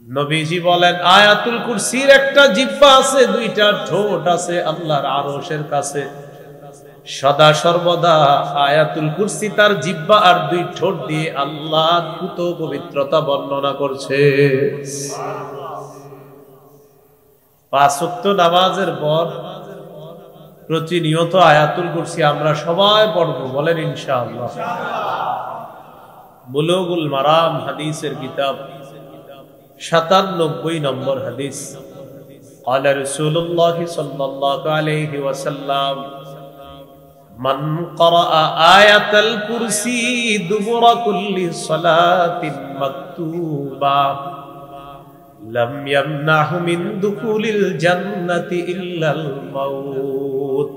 নবীজি বলেন আয়াতুল কুরসির একটা জিহ্বা আছে, দুইটা ঠোঁট আছে আল্লাহর আরশের কাছে। সদা সর্বদা আয়াতুল কুরসি তার জিহ্বা আর দুই ঠোঁট দিয়ে আল্লাহর পুত পবিত্রতা বর্ণনা করছে। পাঁচ ওয়াক্ত নামাজের পর প্রতিনিয়ত আয়াতুল কুরসি আমরা সবাই পড়ব, বলেন ইনশাআল্লাহ। বুলুগুল মারাম হাদিসের কিতাব 97 নম্বর হাদিস। قال رسول الله صلى الله عليه وسلم من قرأ آية الكرسي دبر كل صلاة مكتوبة لم يمنعه من دخول الجنة إلا الموت।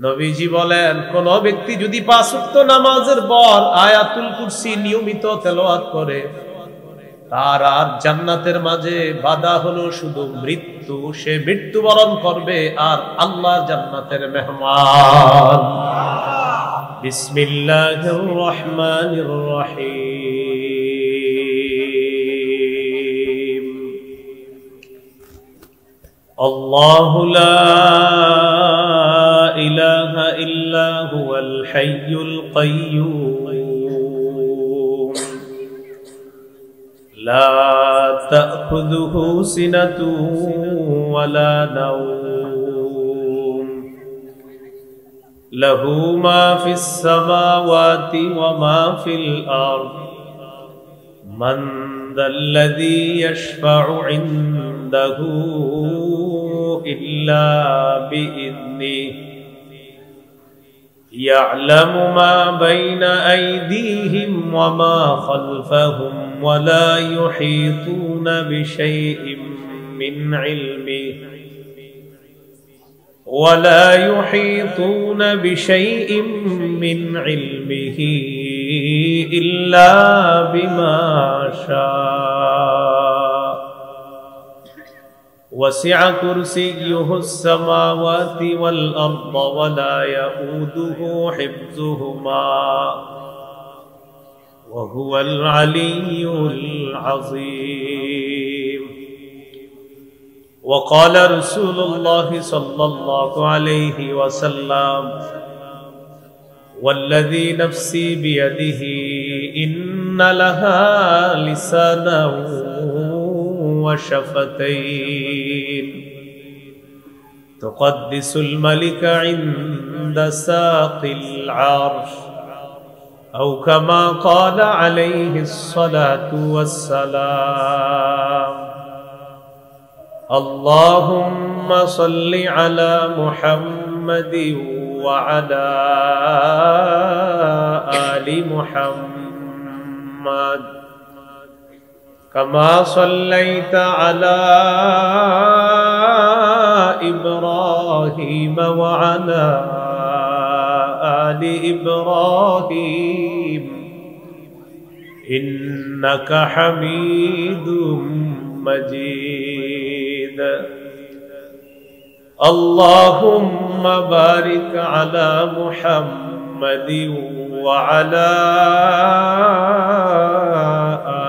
নবীজি বলেন কোন ব্যক্তি যদি পাঁচ ওয়াক্ত নামাজের পর আয়াতুল কুরসি নিয়মিত তেলাওয়াত করে, তার আর জান্নাতের মাঝে বাধা হলো শুধু মৃত্যু, সে মৃত্যুবরণ করবে আর আল্লাহর জান্নাতের মেহমান। বিসমিল্লাহির রহমানির রহিম। আল্লাহু লা ইলাহা ইল্লা হুয়াল হাইয়ুল কাইয়্যুম لا تأخذه سنة ولا نوم له ما في السماوات وما في الأرض من ذا الذي يشفع عنده إلا بإذنه يعلم ما بين أيديهم وما خلفهم ولا يحيطون بشيء من علمه إلا بما شاء وسع كرسيه السماوات والأرض ولا يؤوده حفظهما وهو العلي العظيم وقال رسول الله صلى الله عليه وسلم والذي نفسي بيده إن لها لسانا وشفتين تقدس الملك عند ساق العرش أو كما قال عليه الصلاة والسلام اللهم صل على محمد وعلى آل محمد كما صليت على إبراهيم وعلى آل إبراهيم إنك حميد مجيد اللهم بارك على محمد وعلى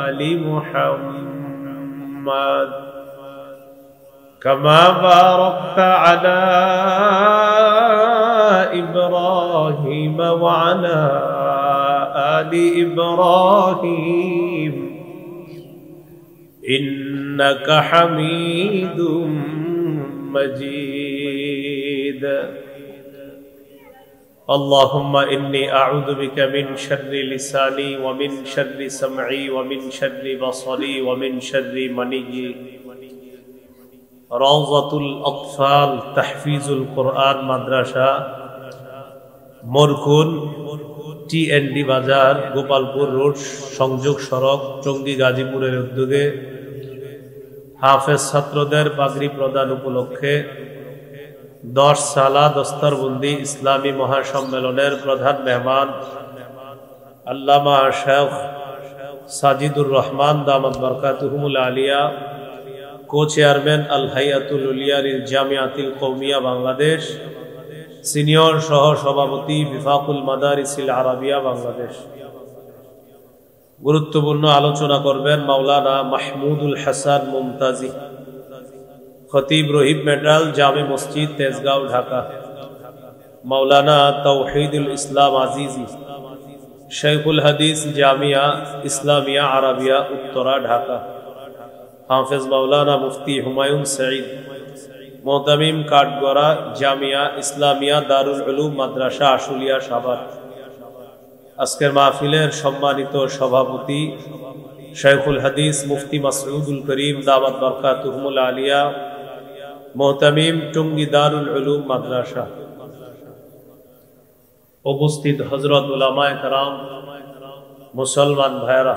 آل محمد كما باركت على إبراهيم وعلى آل إبراهيم إنك حميد مجيد اللهم إني أعوذ بك من شر لساني ومن شر سمعي ومن شر بصري ومن شر مني روضة الأطفال تحفيظ القرآن مدرسة মরকুন TND বাজার গোপালপুর রোড সংযোগ সড়ক টঙ্গী গাজীপুরের উদ্যোগে হাফেজ ছাত্রদের পাগড়ি প্রদান উপলক্ষে 10 সালা দস্তরবন্দি ইসলামী মহাসম্মেলনের প্রধান মেহমান আল্লামা শেখ সাজিদুর রহমান দামাত বরকাতুহুমুল আলিয়া, কো চেয়ারম্যান আল হাইয়াতুল উলিয়া লিল জামিয়াতিল কওমিয়া বাংলাদেশ, সিনিয়র সহ সভাপতি বিফাকুল মাদারিসিল আরাবিয়া বাংলাদেশ। গুরুত্বপূর্ণ আলোচনা করবেন মাওলানা মাহমুদুল হাসান মুমতাজি, খতিব রহিব মেডাল, জামে মসজিদ, তেজগাঁও, ঢাকা। মাওলানা তাওহীদুল ইসলাম আজিজি, শেখুল হাদিস, জামিয়া ইসলামিয়া আরাবিয়া, উত্তরা, ঢাকা। হাফেজ মাওলানা মুফতি হুমায়ুন সঈদ, মোহতামিম, কাঠগড়া, জামিয়া ইসলামিয়া দারুল উলুম মাদ্রাসা, আশুলিয়া, সাভার। আজকের মাহফিলের সম্মানিত সভাপতি শেখুল হাদিস মুফতি মাসউদুল করিম দাওয়াত বরকাতুহুল আলিয়া, মোহতামিম, টুঙ্গি দারুল উলুম মাদ্রাসা। উপস্থিত হযরত উলামায়ে কেরাম, মুসলমান ভাইরা,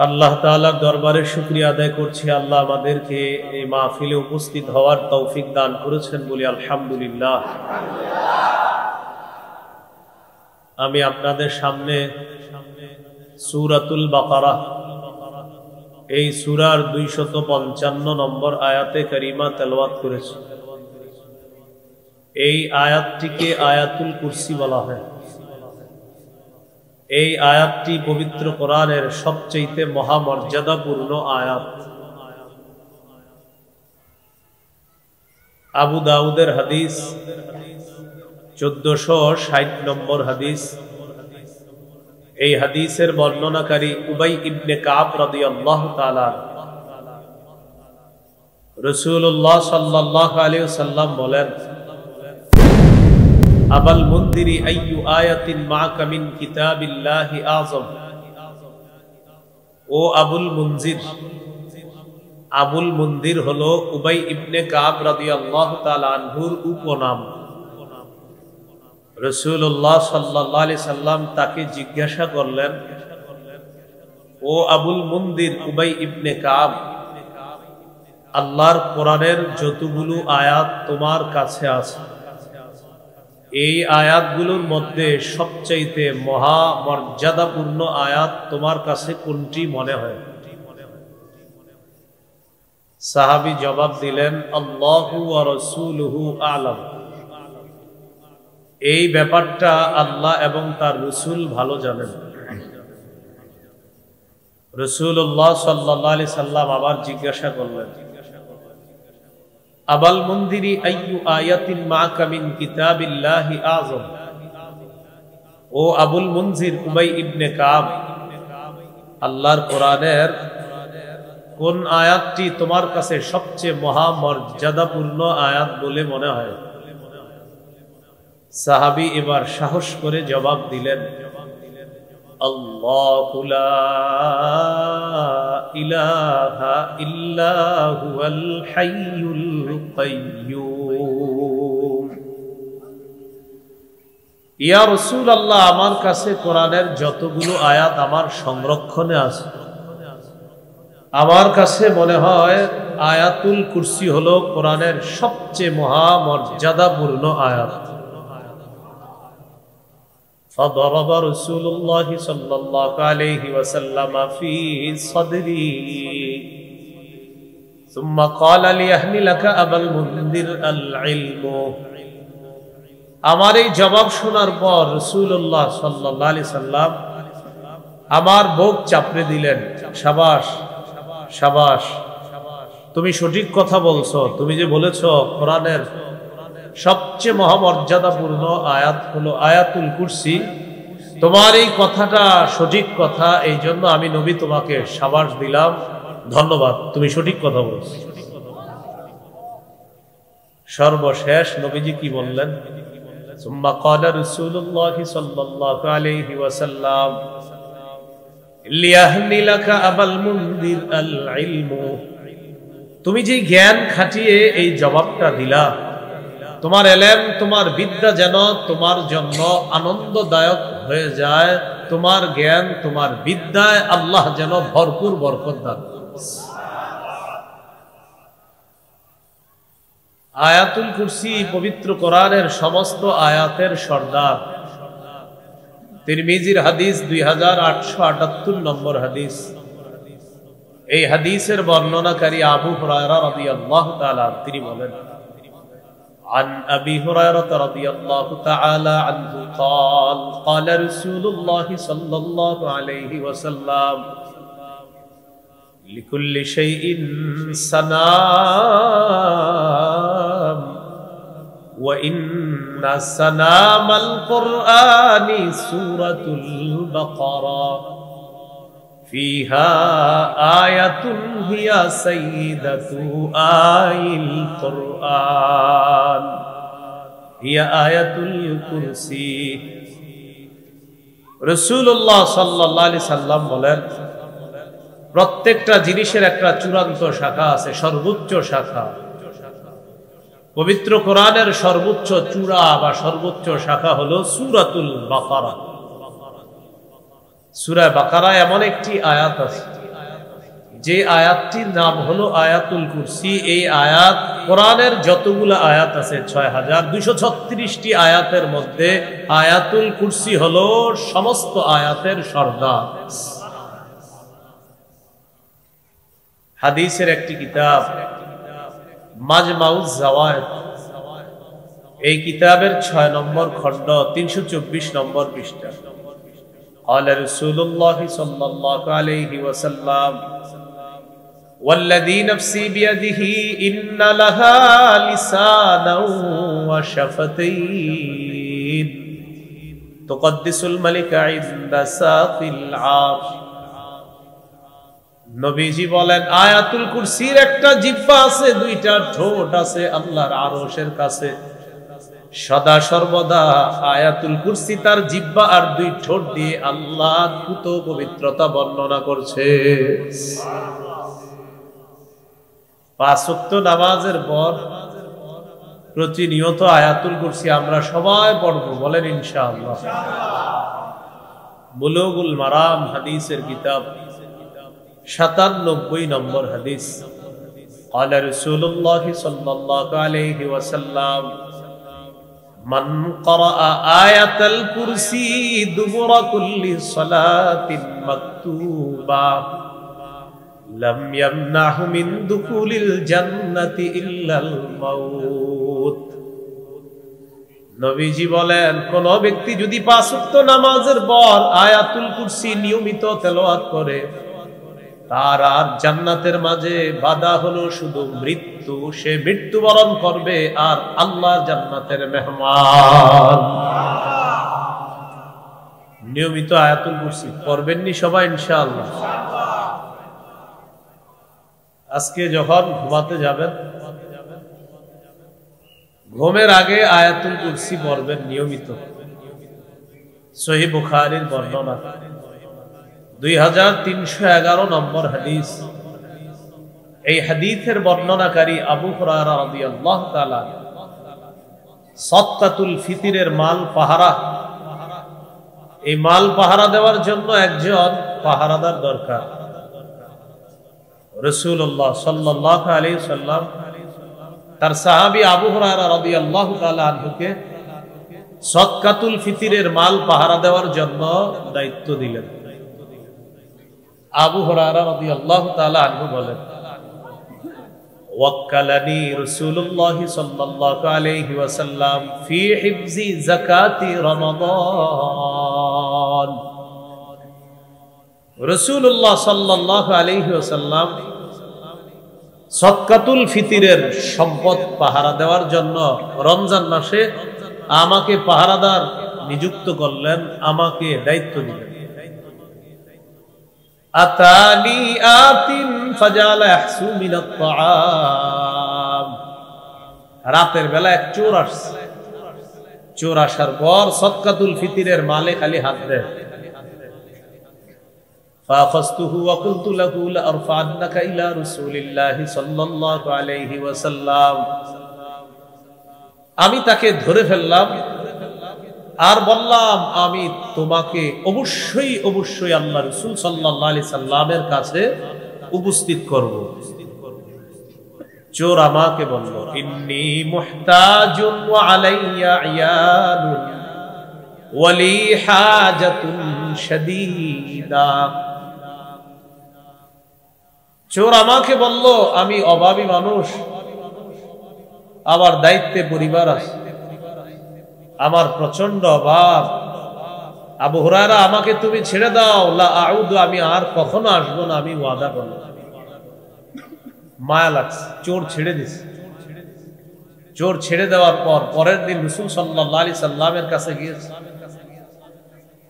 আল্লাহ তাআলার দরবারে শুকরিয়া আদায় করছি। আল্লাহ আমাদেরকে এই মাহফিলে উপস্থিত হওয়ার তৌফিক দান করেছেন বলি আলহামদুলিল্লাহ। আমি আপনাদের সামনে সূরাতুল বাকারা, এই সূরার 255 নম্বর আয়াতে কারিমা তেলাওয়াত করেছি। এই আয়াতটিকে আয়াতুল কুরসি বলা হয়। এই আয়াতটি পবিত্র কোরআনের সবচেয়ে মহামর্যাদাপূর্ণ আয়াত। আবু দাউদের হাদিস, 1460 নম্বর হাদিস। এই হাদিসের বর্ণনাকারী উবাই ইবনে কাব রাদিয়াল্লাহু তাআলা, রাসূলুল্লাহ সাল্লাল্লাহু আলাইহি ওয়াসাল্লাম বলেন, আবাল মুনদিরি আইয়ু আয়াতিন মাআকা মিন কিতাবিল্লাহি আযম। ও আবুল মুনজির, আবুল মুনদির হলো উবাই ইবনে কাব রাদিয়াল্লাহু তাআলা আনহুর উপনাম। রাসূলুল্লাহ সাল্লাল্লাহু আলাইহি সাল্লাম তাকে জিজ্ঞাসা করলেন, ও আবুল মুনদির উবাই ইবনে কাব, আল্লাহর কোরআনের যতগুলো আয়াত তোমার কাছে আছে, এই আয়াতগুলোর মধ্যে সবচাইতে মহামর্যাদাপূর্ণ আয়াত তোমার কাছে কোনটি মনে হয়? সাহাবী জবাব দিলেন, আল্লাহু ওয়া রাসূলুহু আ'লাম। এই ব্যাপারটা আল্লাহ এবং তার রাসূল ভালো জানেন। রাসূলুল্লাহ সাল্লাল্লাহু আলাইহি সাল্লাম আবার জিজ্ঞাসা করলেন, আবাল মুনদিরি আইয়ু আয়াতিন মাআকা মিন কিতাবিল্লাহি আযম। ও আবুল মুনজির উবাই ইবনে কাব, আল্লাহর কোরআনের কোন আয়াতটি তোমার কাছে সবচেয়ে মহামর্যাদাপূর্ণ আয়াত বলে মনে হয়? সাহাবী এবার সাহস করে জবাব দিলেন, আল্লাহু লা ইলাহা ইল্লা হুয়াল হাইয়ুল কাইয়্যুম। ইয়া রাসূলুল্লাহ, আমার কাছে কোরআনের যতগুলো আয়াত আমার সংরক্ষণে আছে, আমার কাছে মনে হয় আয়াতুল কুরসি হলো কোরআনের সবচেয়ে মহামর্যাদাপূর্ণ আয়াত। فضرب رسول الله صلى الله عليه وسلم في صدري ثم قال ليحملك أبا المنذر العلم। আমার এই জবাব শোনার পর রাসূলুল্লাহ সাল্লাল্লাহু আলাইহি সাল্লাম আমার বুক চাপড়ে দিলেন, শাবাশ শাবাশ, তুমি সঠিক কথা বলছো। তুমি যে বলেছো কোরআনের সবচেয়ে মহামর্যাদাপূর্ণ আয়াত হলো আয়াতুল কুরসি, তোমার এই কথাটা সঠিক কথা, এই জন্য আমি নবী তোমাকে শাবাশ দিলাম, ধন্যবাদ, তুমি সঠিক কথা বলছো। সর্বশেষ নবীজি কি বললেন? সুম্মা ক্বালা রাসূলুল্লাহ সাল্লাল্লাহু আলাইহি ওয়াসাল্লাম লিয়াহমিলাকা আবাল মুনদির আল ইলমু। তুমি যে জ্ঞান খাটিয়ে এই জবাবটা দিলা, তোমার এলেম, তোমার বিদ্যা যেন তোমার জন্য আনন্দদায়ক হয়ে যায়, তোমার জ্ঞান, তোমার বিদ্যায় আল্লাহ যেন ভরপুর বরকত দান। আয়াতুল কুরসি পবিত্র কোরআনের সমস্ত আয়াতের সর্দার। তিরমিজির হাদিস 2878 নম্বর হাদিস। এই হাদিসের বর্ণনাকারী আবু হুরায়রা রাদিয়াল্লাহু তাআলা তিনি বলেন, عن أبي هريرة رضي الله تعالى عنه قال قال رسول الله صلى الله عليه وسلم لكل شيء سنام وإن سنام القرآن سورة البقرة فيها آية هي سيدة آي القرآن هي آية الكرسي রাসূলুল্লাহ সাল্লাল্লাহু আলাইহি সাল্লাম বলেন, প্রত্যেকটা জিনিসের একটা চূড়ান্ত শাখা আছে, সর্বোচ্চ শাখা। পবিত্র কোরআনের সর্বোচ্চ চূড়া বা সর্বোচ্চ শাখা হলো সূরাতুল বাকারা। সূরা বাকারা এমন একটি আয়াত আছে যে আয়াতটির নাম হলো আয়াতুল কুরসি। এই আয়াত কোরআনের যতগুলো আয়াত আছে ৬,২৩৬টি আয়াতের মধ্যে আয়াতুল কুরসি হলো সমস্ত আয়াতের সর্দার। হাদিসের একটি কিতাব মাজমাউজ জাওয়ায়েদ, এই কিতাবের ৬ নম্বর খণ্ড ৩২৪ নম্বর পৃষ্ঠা। قال رسول الله صلى الله عليه وسلم والذي نفسي بيده إن لها لسانا وشفتين تقدس الملك عند ساق العرش। নবীজি বলেন, আয়াতুল কুরসির একটা জিহ্বা আছে, দুইটা ঠোঁট আছে আল্লাহর আরশের কাছে। সদা সর্বদা আয়াতুল কুরসি তার জিহ্বা আর দুই ঠোঁট দিয়ে আল্লাহর পুত পবিত্রতা বর্ণনা করছে। ৫ ওয়াক্ত নামাজের পর প্রতিনিয়ত আয়াতুল কুরসি আমরা সবাই পড়বো, বলেন ইনশাআল্লাহ। বুলুগুল মারাম হাদিসের কিতাব ৯৭ নম্বর হাদিস। قال رسول الله صلى الله عليه وسلم من قرأ آية الكرسي دبر كل صلاة مكتوبة لم يمنعه من دخول الجنة إلا الموت। নবীজি বলেন, কোন ব্যক্তি যদি ৫ ওয়াক্ত নামাজের পর আয়াতুল কুরসি নিয়মিত তেলাওয়াত করে, তার আর জান্নাতের মাঝে বাধা হলো শুধু মৃত্যু। সে মৃত্যুবরণ করবে আর আল্লাহর জান্নাতের মেহমান। নিয়মিত আয়াতুল কুরসি পড়বেননি সবাই ইনশাআল্লাহ। আজকে যখন ঘুমাতে যাবেন, ঘুমের আগে আয়াতুল কুরসি পড়বেন নিয়মিত। সহিহ বুখারীর বর্ণনা ২৩১১ নম্বর হাদিস। এই হাদিসের বর্ণনাকারী আবু হুরায়রা রাদিয়াল্লাহু তাআলা সাদকাতুল ফিতরের মাল পাহারা, এই মাল পাহারা দেওয়ার জন্য একজন পাহারাদার দরকার। রাসূলুল্লাহ সাল্লাল্লাহু আলাইহি ওয়াসাল্লাম তার সাহাবী আবু হুরায়রা রাদিয়াল্লাহু তাআলা আনহুকে সাদকাতুল ফিতরের মাল পাহারা দেওয়ার জন্য দায়িত্ব দিলেন। আবু হুরায়রা রাদিয়াল্লাহু তাআলা আনহু বলেন, ওয়াক্কালানি রাসূলুল্লাহ সাল্লাল্লাহু আলাইহি ওয়াসাল্লাম ফি হিফজি যাকাতি রমাদান। রাসূলুল্লাহ সাল্লাল্লাহু আলাইহি ওয়াসাল্লাম সাদকাতুল ফিতরের সম্পদ পাহারা দেওয়ার জন্য রমজান মাসে আমাকে পাহারাদার নিযুক্ত করলেন, আমাকে দায়িত্ব দিলেন। আতানি আতিন ফাজালা ইয়াহসু মিনাত তাআম। রাতের বেলা এক চোর আসছে, চোর আসার পর সাদকাতুল ফিতরের মালে খালি হাত দেয়। فاخذته وقلت له لارفعنك الى رسول الله صلى الله عليه وسلم। আমি তাকে ধরে ফেললাম আর বললাম, আমি তোমাকে অবশ্যই অবশ্যই আল্লাহ রাসূল সাল্লাল্লাহু আলাইহি সাল্লামের কাছে উপস্থিত করব। চোর আমাকে বলল, ইন্নী মুহতাজুন ওয়া আলাইয়া ইয়ালুন ওয়া লি হাজাতুন শাদীদা। চোর আমাকে বলল, আমি অভাবী মানুষ, আমার দায়িত্বে পরিবার আছে, আমার প্রচন্ড অভাব। আবু হুরায়রা, আমাকে তুমি ছেড়ে দাও, লা আউদু, আমি আর কখনো আসবো না, আমি ওয়াদা করলাম। মায়া লাগছে, চোর ছেড়ে দিছে। চোর ছেড়ে দেওয়ার পর পরের দিন রাসূল সাল্লাল্লাহু আলাইহি সাল্লামের কাছে গিয়েছে।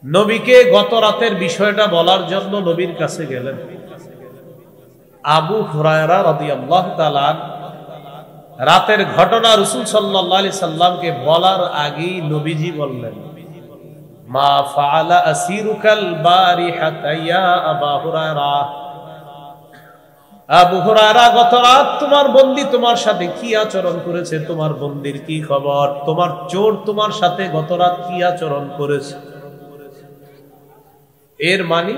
নবীকে গত রাতের বিষয়টা বলার জন্য নবীর কাছে গেলেন। আবু হুরায়রা রাদিয়াল্লাহু তাআলা রাতের ঘটনা রাসূল সাল্লাল্লাহু আলাইহি সাল্লামকে বলার আগেই নবীজি বললেন, মা ফাআলা আসিরুকাল বারিহাতা ইয়া আবু হুরায়রা। আবু হুরায়রা, গত রাত তোমার বন্দী তোমার সাথে কি আচরণ করেছে? তোমার বন্দীর কি খবর? তোমার চোর তোমার সাথে গত রাত কি আচরণ করেছে? এর মানে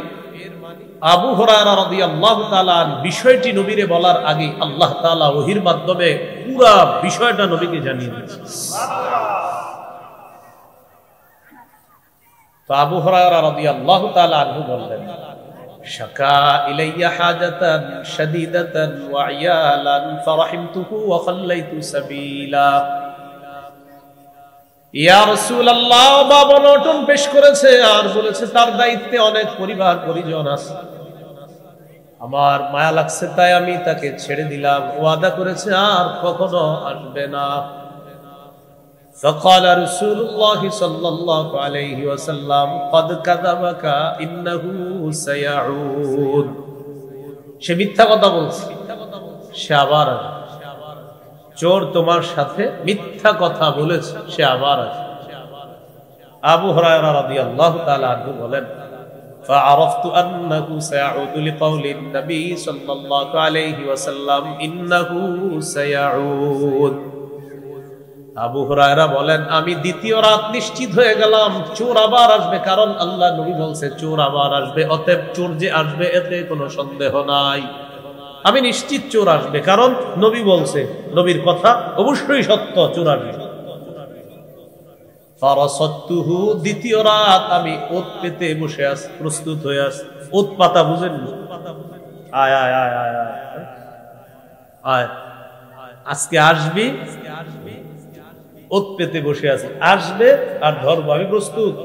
আবু হুরায়রা রাদিয়াল্লাহু তাআলা বিষয়টি নবীরে বলার আগে আল্লাহ তাআলা ওহীর মাধ্যমে পুরো বিষয়টা নবীকে জানিয়ে দিয়েছেন। তো আবু হুরায়রা রাদিয়াল্লাহু তাআলা আনহু বললেন, শাকা ইলাইয়া হাজাতান শাদীদাতান ওয়া ইয়ালান ফারাহিমতুহু ওয়া খাল্লাইতু সাবিলা। ইয়া রাসূলুল্লাহ, বাবা নটন পেশ করেছে আর বলেছে তার দায়িত্বে অনেক পরিবার পরিজন আছে, আমার মায়া লাগছে তাই আমি তাকে ছেড়ে দিলাম, ওয়াদা করেছে আর কখনো আসবে না। فقال رسول الله صلى الله عليه وسلم قد كذبك انه سيعود। সে মিথ্যা কথা বলছে, সে আবার আসবে। চোর তোমার সাথে মিথ্যা কথা বলেছে, সে আবার আসবে। আবু হুরায়রা রাদিয়াল্লাহু তাআলা আনহু বলেন, فعرفت انه سيعود لقول النبي صلى الله عليه وسلم انه سيعود। আবু হুরায়রা বলেন, আমি দ্বিতীয় রাত নিশ্চিত হয়ে গেলাম চোর আবার আসবে, কারণ আল্লাহ নবী বলছে চোর আবার আসবে, অতএব চোর যে আসবে এতে কোনো সন্দেহ নাই। আমি নিশ্চিত চোর আসবে, কারণ নবী বলছে, নবীর কথা অবশ্যই সত্য, চোর আসবে। ফারাসাতুহু, দ্বিতীয় রাত আমি ওত পেতে বসে আছি, প্রস্তুত হয়ে আছি। ওত পাতা বুঝেন? আয় আয় আয় আয় আয়, আজকে আসবি, ওত পেতে বসে আছে, আসবে আর ধরবো, আমি প্রস্তুত।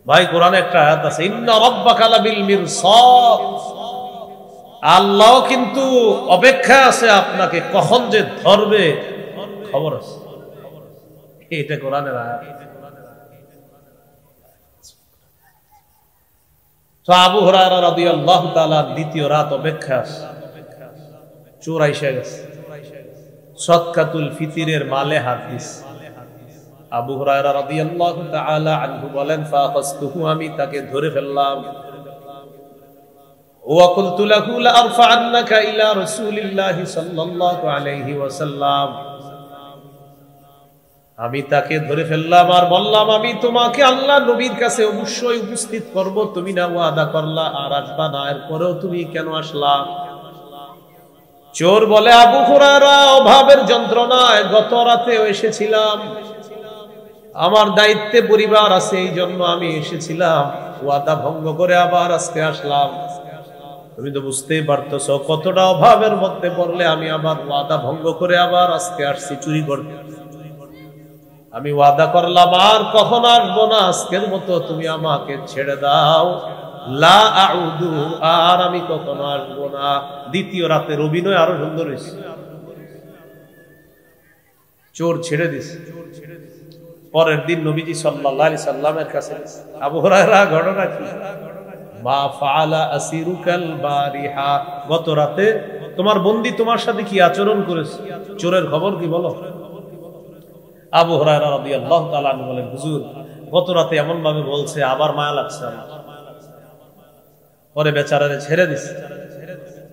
ভাই, কোরআনে একটা আয়াত আছে, ইন্না রাব্বাকা লাবিল মিরসাদ, আল্লাহ কিন্তু অপেক্ষা আছে আপনাকে, কখন যে ধরবে খবর আছে। এটা কোরআনের আয়াত। তো আবু হুরায়রা রাদিয়াল্লাহু তাআলা দ্বিতীয় রাত অপেক্ষা আছে, চোর আইসা গেছে, সদকাতুল ফিতরের মালে হাত দিছে। আবু হুরায়রা রাদিয়াল্লাহু তাআলা আনহু বলেন, ফাকাসতুহু, আমি তাকে ধরে ফেললাম। ওয়া কুলতু লাহু লা আরফা'আন্নাকা ইলা রাসূলিল্লাহি সাল্লাল্লাহু আলাইহি ওয়াসাল্লাম। আমি তাকে ধরে ফেললাম আর বললাম, আমি তোমাকে আল্লাহ নবীর কাছে অবশ্যই উপস্থিত করব, তুমি না ওয়াদা করলা আর আসবা না, এরপরেও তুমি কেন আসলা? চোর বলে, আবু হুরায়রা, অভাবের যন্ত্রণায় গত রাতেও এসেছিলাম, আমার দায়িত্বে পরিবার আছে, এই জন্য আমি এসেছিলাম, ওয়াদা ভঙ্গ করে আবার আজকে আসলাম। তুমি তো বুঝতেই পারতেছো কতটা অভাবের মধ্যে পড়লে আমি আবার ওয়াদা ভঙ্গ করে আবার আজকে আসছি চুরি করতে। আমি ওয়াদা করলাম আর কখনো আসবো না, আজকের মতো তুমি আমাকে ছেড়ে দাও, লা আউদু, আর আমি কখনো আসবো না। দ্বিতীয় রাতের অভিনয় আরো সুন্দর হয়েছে, চোর ছেড়ে দিছে। পরের দিন নবীজি সাল্লাল্লাহু আলাইহি সাল্লামের কাছে আবু হুরায়রা, ঘটনা কি? মা ফাআলা আসিরুকাল বারিহা, গত রাতে তোমার বন্দী তোমার সাথে কি আচরণ করেছে? চোরের খবর কি বলো? আবু হুরায়রা রাদিয়াল্লাহু তাআলা আনহু বলেন, হুজুর, গত রাতে এমন ভাবে বলছে, আবার মায়া লাগছে আমার। পরে বেচারারে ছেড়ে দিছে,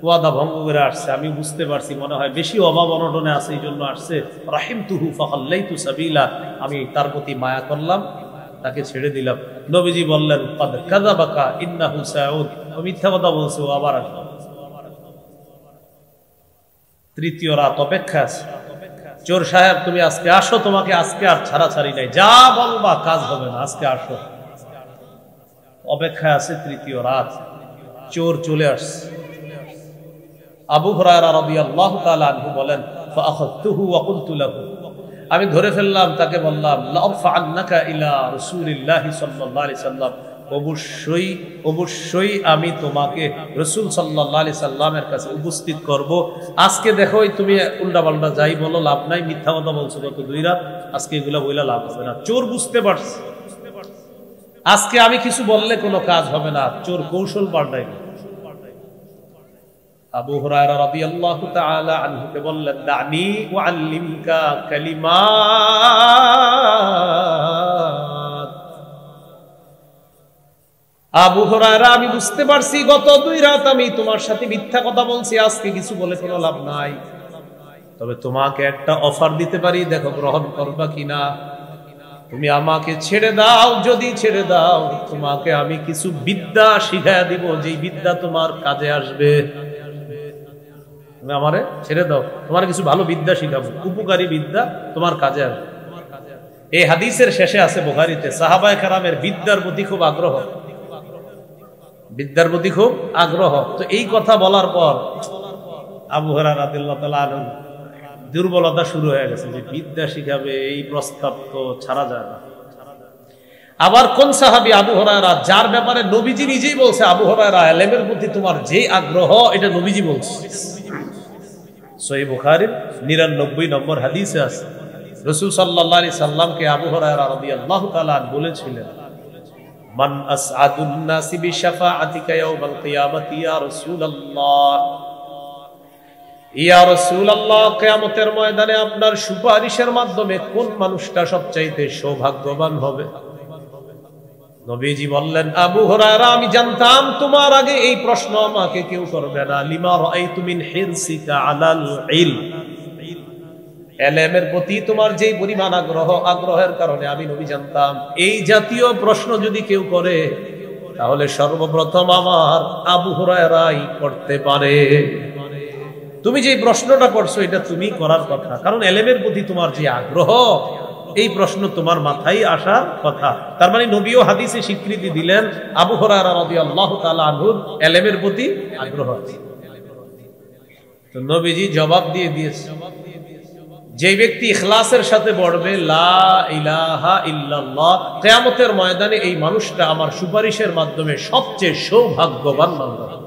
ওয়াদা ভঙ্গ করে আসছে। আমি বুঝতে পারছি মনে হয় বেশি অভাব অনটনে আছে, এই জন্য আসছে। রাহিমতুহু ফাখাল্লাইতু সাবিলা, আমি তার প্রতি মায়া করলাম, তাকে ছেড়ে দিলাম। নবীজি বললেন, ক্বাদ কাযাবাকা ইন্নাহু সাউদ, ও মিথ্যা কথা বলছে, ও আবার আসবে। তৃতীয় রাত অপেক্ষা আছে। চোর সাহেব, তুমি আজকে আসো, তোমাকে আজকে আর ছাড়াছাড়ি নাই, যা বলবা কাজ হবে না, আজকে আসো। অপেক্ষা আছে তৃতীয় রাত, চোর চলে আসছে। আবু হুরায়রা রাদিয়াল্লাহু তাআলা আনহু বলেন, ফাআখাযতুহু ওয়া কুলতু লাহু, আমি ধরে ফেললাম, তাকে বললাম লা আরফা'আন্নাকা ইলা রাসূলিল্লাহি সাল্লাল্লাহু আলাইহি সাল্লাম, অবশ্যই অবশ্যই আমি তোমাকে রাসূল সাল্লাল্লাহু আলাইহি সাল্লামের কাছে উপস্থিত করব। আজকে দেখো তুমি উল্টাপাল্টা যাই বলো লাভ নাই, মিথ্যা কথা বলছো গত 2 রাত, আজকে এগুলা বইলা লাভ হবে না। চোর বুঝতে পারছে আজকে আমি কিছু বললে কোনো কাজ হবে না, চোর কৌশল পাল্টাই। আবু হুরায়রা রাদিয়াল্লাহু তাআলা আনহুকে বললেন, দানি ওয়াল্লিমকা কালিমাত। আবু হুরায়রা, আমি বুঝতে পারছি গত 2 রাত আমি তোমার সাথে মিথ্যা কথা বলছি, আজকে কিছু বলে কোনো লাভ নাই, তবে তোমাকে একটা অফার দিতে পারি, দেখো গ্রহণ করবা কিনা। তুমি আমাকে ছেড়ে দাও, যদি ছেড়ে দাও তোমাকে আমি কিছু বিদ্যা শিখাইয়া দিব, যেই বিদ্যা তোমার কাজে আসবে। তুমি আমারে ছেড়ে দাও, তোমার কিছু ভালো বিদ্যা শিখাবো, উপকারী বিদ্যা তোমার কাজে আসবে। এই হাদিসের শেষে আছে বুখারীতে, সাহাবায়ে কেরামের বিদ্যার প্রতি খুব আগ্রহ, বিদ্যার প্রতি খুব আগ্রহ। তো এই কথা বলার পর আবু হুরায়রা রাদিয়াল্লাহু তাআলা আনহু দুর্বলতা শুরু হয়ে গেছে, যে বিদ্যা শিখাবে এই প্রস্তাব তো ছাড়া যায় না। আবার কোন সাহাবী? আবু হুরায়রা, যার ব্যাপারে নবীজি নিজেই বলছে, আবু হুরায়রা ইলমের প্রতি তোমার যে আগ্রহ, এটা নবীজি বলছে। সহিহ বুখারীর 99 নম্বর হাদিসে আছে, রাসূল সাল্লাল্লাহু আলাইহি সাল্লামকে আবু হুরায়রা রাদিয়াল্লাহু তাআলা বলেছিলেন, মান আসআদুন নাসি বিশাফাআতিকা ইয়াউমাল কিয়ামাতি ইয়া রাসূলুল্লাহ, ইয়া রাসূলুল্লাহ, কিয়ামতের ময়দানে আপনার সুপারিশের মাধ্যমে কোন মানুষটা সবচাইতে সৌভাগ্যবান হবে? নবীজি বললেন, আবু হুরায়রা, আমি জানতাম তোমার আগে এই প্রশ্ন আমাকে কেউ করবে না। লিমা রাআইতু মিন হিরসিকা আলাল ইলম, ইলমের প্রতি তোমার যেই পরিমাণ আগ্রহ, আগ্রহের কারণে আমি নবী জানতাম এই জাতীয় প্রশ্ন যদি কেউ করে তাহলে সর্বপ্রথম আমার আবু হুরায়রাই করতে পারে। তুমি যে প্রশ্নটা করছো এটা তুমি করার কথা, কারণ ইলমের প্রতি তোমার যে আগ্রহ, এই প্রশ্ন তোমার মাথায় আসার কথা। তার মানে নবীও হাদিসে স্বীকৃতি দিলেন আবু হুরায়রা রাদিয়াল্লাহু তাআলা আনহুর ইলমের প্রতি আগ্রহ আছে। তো নবীজি জবাব দিয়ে দিয়েছে, যে ব্যক্তি ইখলাসের সাথে পড়বে লা ইলাহা ইল্লাল্লাহ, কিয়ামতের ময়দানে এই মানুষটা আমার সুপারিশের মাধ্যমে সবচেয়ে সৌভাগ্যবান মানুষ হবে।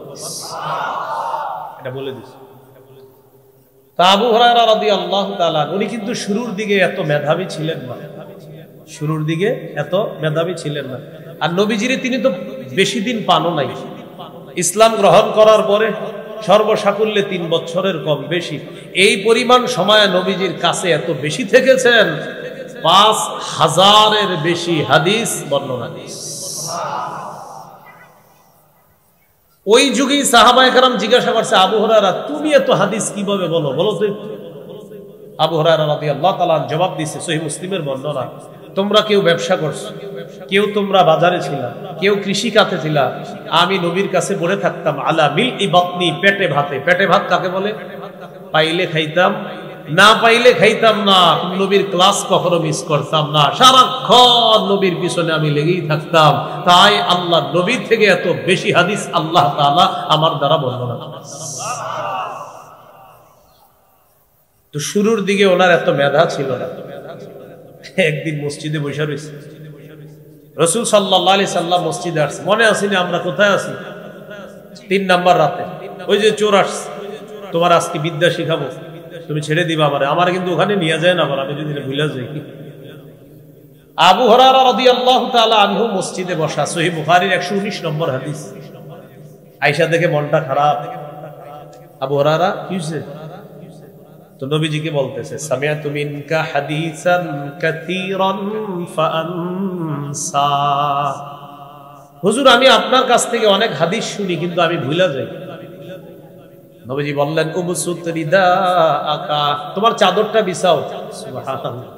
এটা বলে দিয়েছে। তা আবু হুরায়রা রাদিয়াল্লাহু তাআলা, উনি কিন্তু শুরুর দিকে এত মেধাবী ছিলেন না, শুরুর দিকে এত মেধাবী ছিলেন না। আর নবীজির তিনি তো বেশি দিন পানও নাই, ইসলাম গ্রহণ করার পরে সর্বসাকুল্যে 3 বছরের কম বেশি, এই পরিমাণ সময় নবীজির কাছে এত বেশি থেকেছেন, 5000-এর বেশি হাদিস বর্ণনা দিয়েছেন। ওই যুগেই সাহাবায়ে কেরাম জিজ্ঞাসা করছে, আবু হুরায়রা, তুমি এত হাদিস কিভাবে বলো, বলো তো। আবু হুরায়রা রাদিয়াল্লাহু তাআলা জবাব দিয়েছে, সহিহ মুসলিমের বর্ণনা, তোমরা কেউ ব্যবসা করছো, কেউ তোমরা বাজারে ছিলা, কেউ কৃষি কাজে ছিলা, আমি নবীর কাছে পড়ে থাকতাম আলা মিলই বাতনি, পেটে ভাতে। পেটে ভাত কাকে বলে? পাইলে খাইতাম, না পাইলে খাইতাম না। নবীর ক্লাস কখনো মিস করতাম না, সারাক্ষণ নবীর পিছনে আমি লেগেই থাকতাম। তাই আল্লাহ নবীর থেকে এত বেশি হাদিস আল্লাহ তাআলা আমার দ্বারা বর্ণনা করেছেন। তো শুরুর দিকে ওনার এত মেধা ছিল না। একদিন মসজিদে বসে রয়েছে, রাসূল সাল্লাল্লাহু আলাইহি সাল্লাম মসজিদে আসছে, মনে আছে না আমরা কোথায় আছি? 3 নাম্বার রাতে ওই যে চোর আসছে, তোমার আজকে বিদ্যা শিখাবো, তুমি ছেড়ে দিবা আমারে, আমার কিন্তু ওখানে নিয়ে যায় না, আমি যদি ভুলে যাই। আবু হুরায়রা রাদিয়াল্লাহু তাআলা আনহু মসজিদে বসা, সহিহ বুখারীর 119 নম্বর হাদিস। আয়েশা দেখে মনটা খারাপ, আবু হুরায়রা কি হইছে? তো নবীজিকে বলতেছে, সামিআতু মিনকা হাদিসান কাসীরান ফাআনসা, হুজুর আমি আপনার কাছ থেকে অনেক হাদিস শুনি কিন্তু আমি ভুলে যাই। নবীজি বললেন, উবসুত রিদাআকা, তোমার চাদরটা বিছাও। সুবহানাল্লাহ।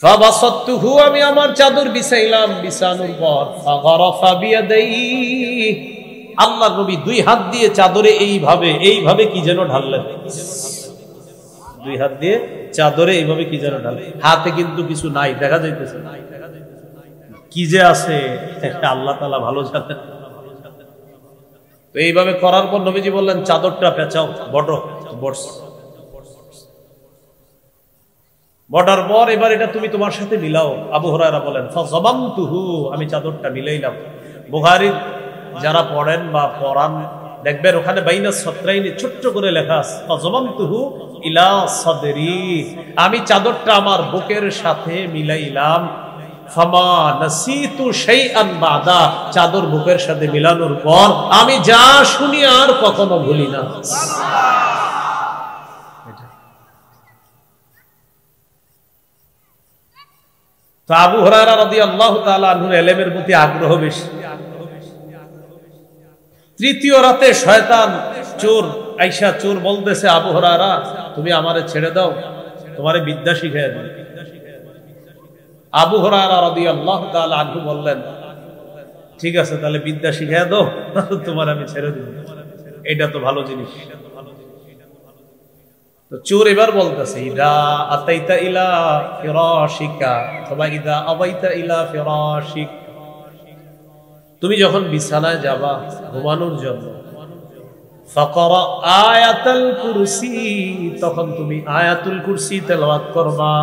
ফাবাসাততুহু, আমি আমার চাদর বিছাইলাম, বিছানোর পর ফাগারাফা বিয়াদাইহি, আল্লাহর নবী 2 হাত দিয়ে চাদরে এইভাবে এইভাবে কি যেন ঢাললেন, 2 হাত দিয়ে চাদরে এইভাবে কি যেন ঢাললেন। হাতে কিন্তু কিছু নাই, দেখা যাইতেছে কি যে আছে আল্লাহ তাআলা ভালো জানেন। তো এইভাবে করার পর নবীজি বললেন, চাদরটা পেঁচাও, বড় বর্ষ। বর্ডার পর এবার এটা তুমি তোমার সাথে মিলাও। আবু হুরায়রা বলেন ফাযামামতুহু, আমি চাদরটা মিলাইলাম। বুখারীর যারা পড়েন বা পড়ান দেখবেন ওখানে বাইনা সত্রাইনি ছোট্ট করে লেখা আছে ফাযামামতুহু ইলা সাদরি, আমি চাদরটা আমার বুকের সাথে মিলাইলাম। ফামা নাসিতু শাইআন বাদা, চাদর বুকের সাথে মিলানোর পর আমি যা শুনি আর কখনো ভুলি না। তো আবু হুরায়রা রাদিয়াল্লাহু তাআলা আনহুর ইলমের প্রতি আগ্রহ বেশি। তৃতীয় রাতে শয়তান চোর আয়েশা চোর বলতেছে আবু হুরায়রা তুমি আমারে ছেড়ে দাও, তোমারে বিদ্যা শিখায় দিই। আবু হুরায়রা রাদিয়াল্লাহু তাআলা আনহু বললেন ঠিক আছে তাহলে বিদ্যা শিখায় দাও, তোমার আমি ছেড়ে দেব, এটা তো ভালো জিনিস। তো চোর এবার বলতেছে ইদা আতাইতা ইলা ফিরাশিকা অথবা ইদা আবাইতা ইলা ফিরাশিক, তুমি যখন বিছানায় যাবা ঘুমানোর জন্য ফাকরা আয়াতুল কুরসি, তখন তুমি আয়াতুল কুরসি তেলাওয়াত করবা।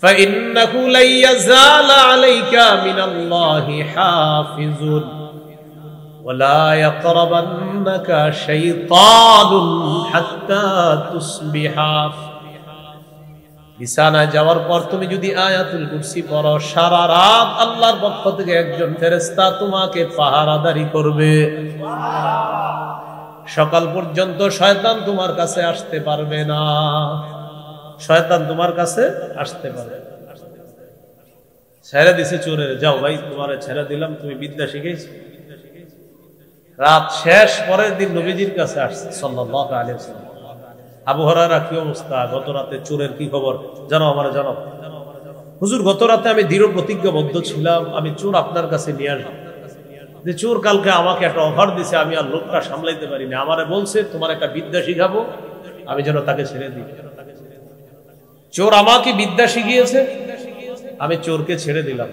ফাইন্নাহু লা ইয়াজাল আলাইকা মিনাল্লাহি হাফিজুন ওয়ালা ইয়াকরাবান্নাকা শাইতানুন হাত্তা তুসবিহা, বিছানায় যাওয়ার পর তুমি যদি আয়াতুল কুরসি পড়ো সারা রাত আল্লাহর পক্ষ থেকে একজন ফেরেশতা তোমাকে পাহারাদারি করবে, সকাল পর্যন্ত শয়তান তোমার কাছে আসতে পারবে না, শয়তান তোমার কাছে আসতে পারবে। ছেড়ে দিছে চোরের, যাও ভাই তোমারে ছেড়ে দিলাম, তুমি বিদ্যা শিখেছি। রাত শেষ, পরের দিন নবীজির কাছে আসছে সাল্লাল্লাহু আলাইহি ওয়াসাল্লাম, আবু হুরায়রা কি অবস্থা, গত রাতে চোরের কি খবর জানো, আমারে জানো। হুজুর গত রাতে আমি দৃঢ় প্রতিজ্ঞাবদ্ধ ছিলাম আমি চোর আপনার কাছে নিয়ে আসবো, যে চোর কালকে আমাকে একটা অফার দিছে, আমি আর লোকটা সামলাইতে পারিনি, আমারে বলছে তোমার একটা বিদ্যা শিখাবো, আমি যেন তাকে ছেড়ে দিই। চোর আমাকে বিদ্যা শিখিয়েছে, আমি চোরকে ছেড়ে দিলাম।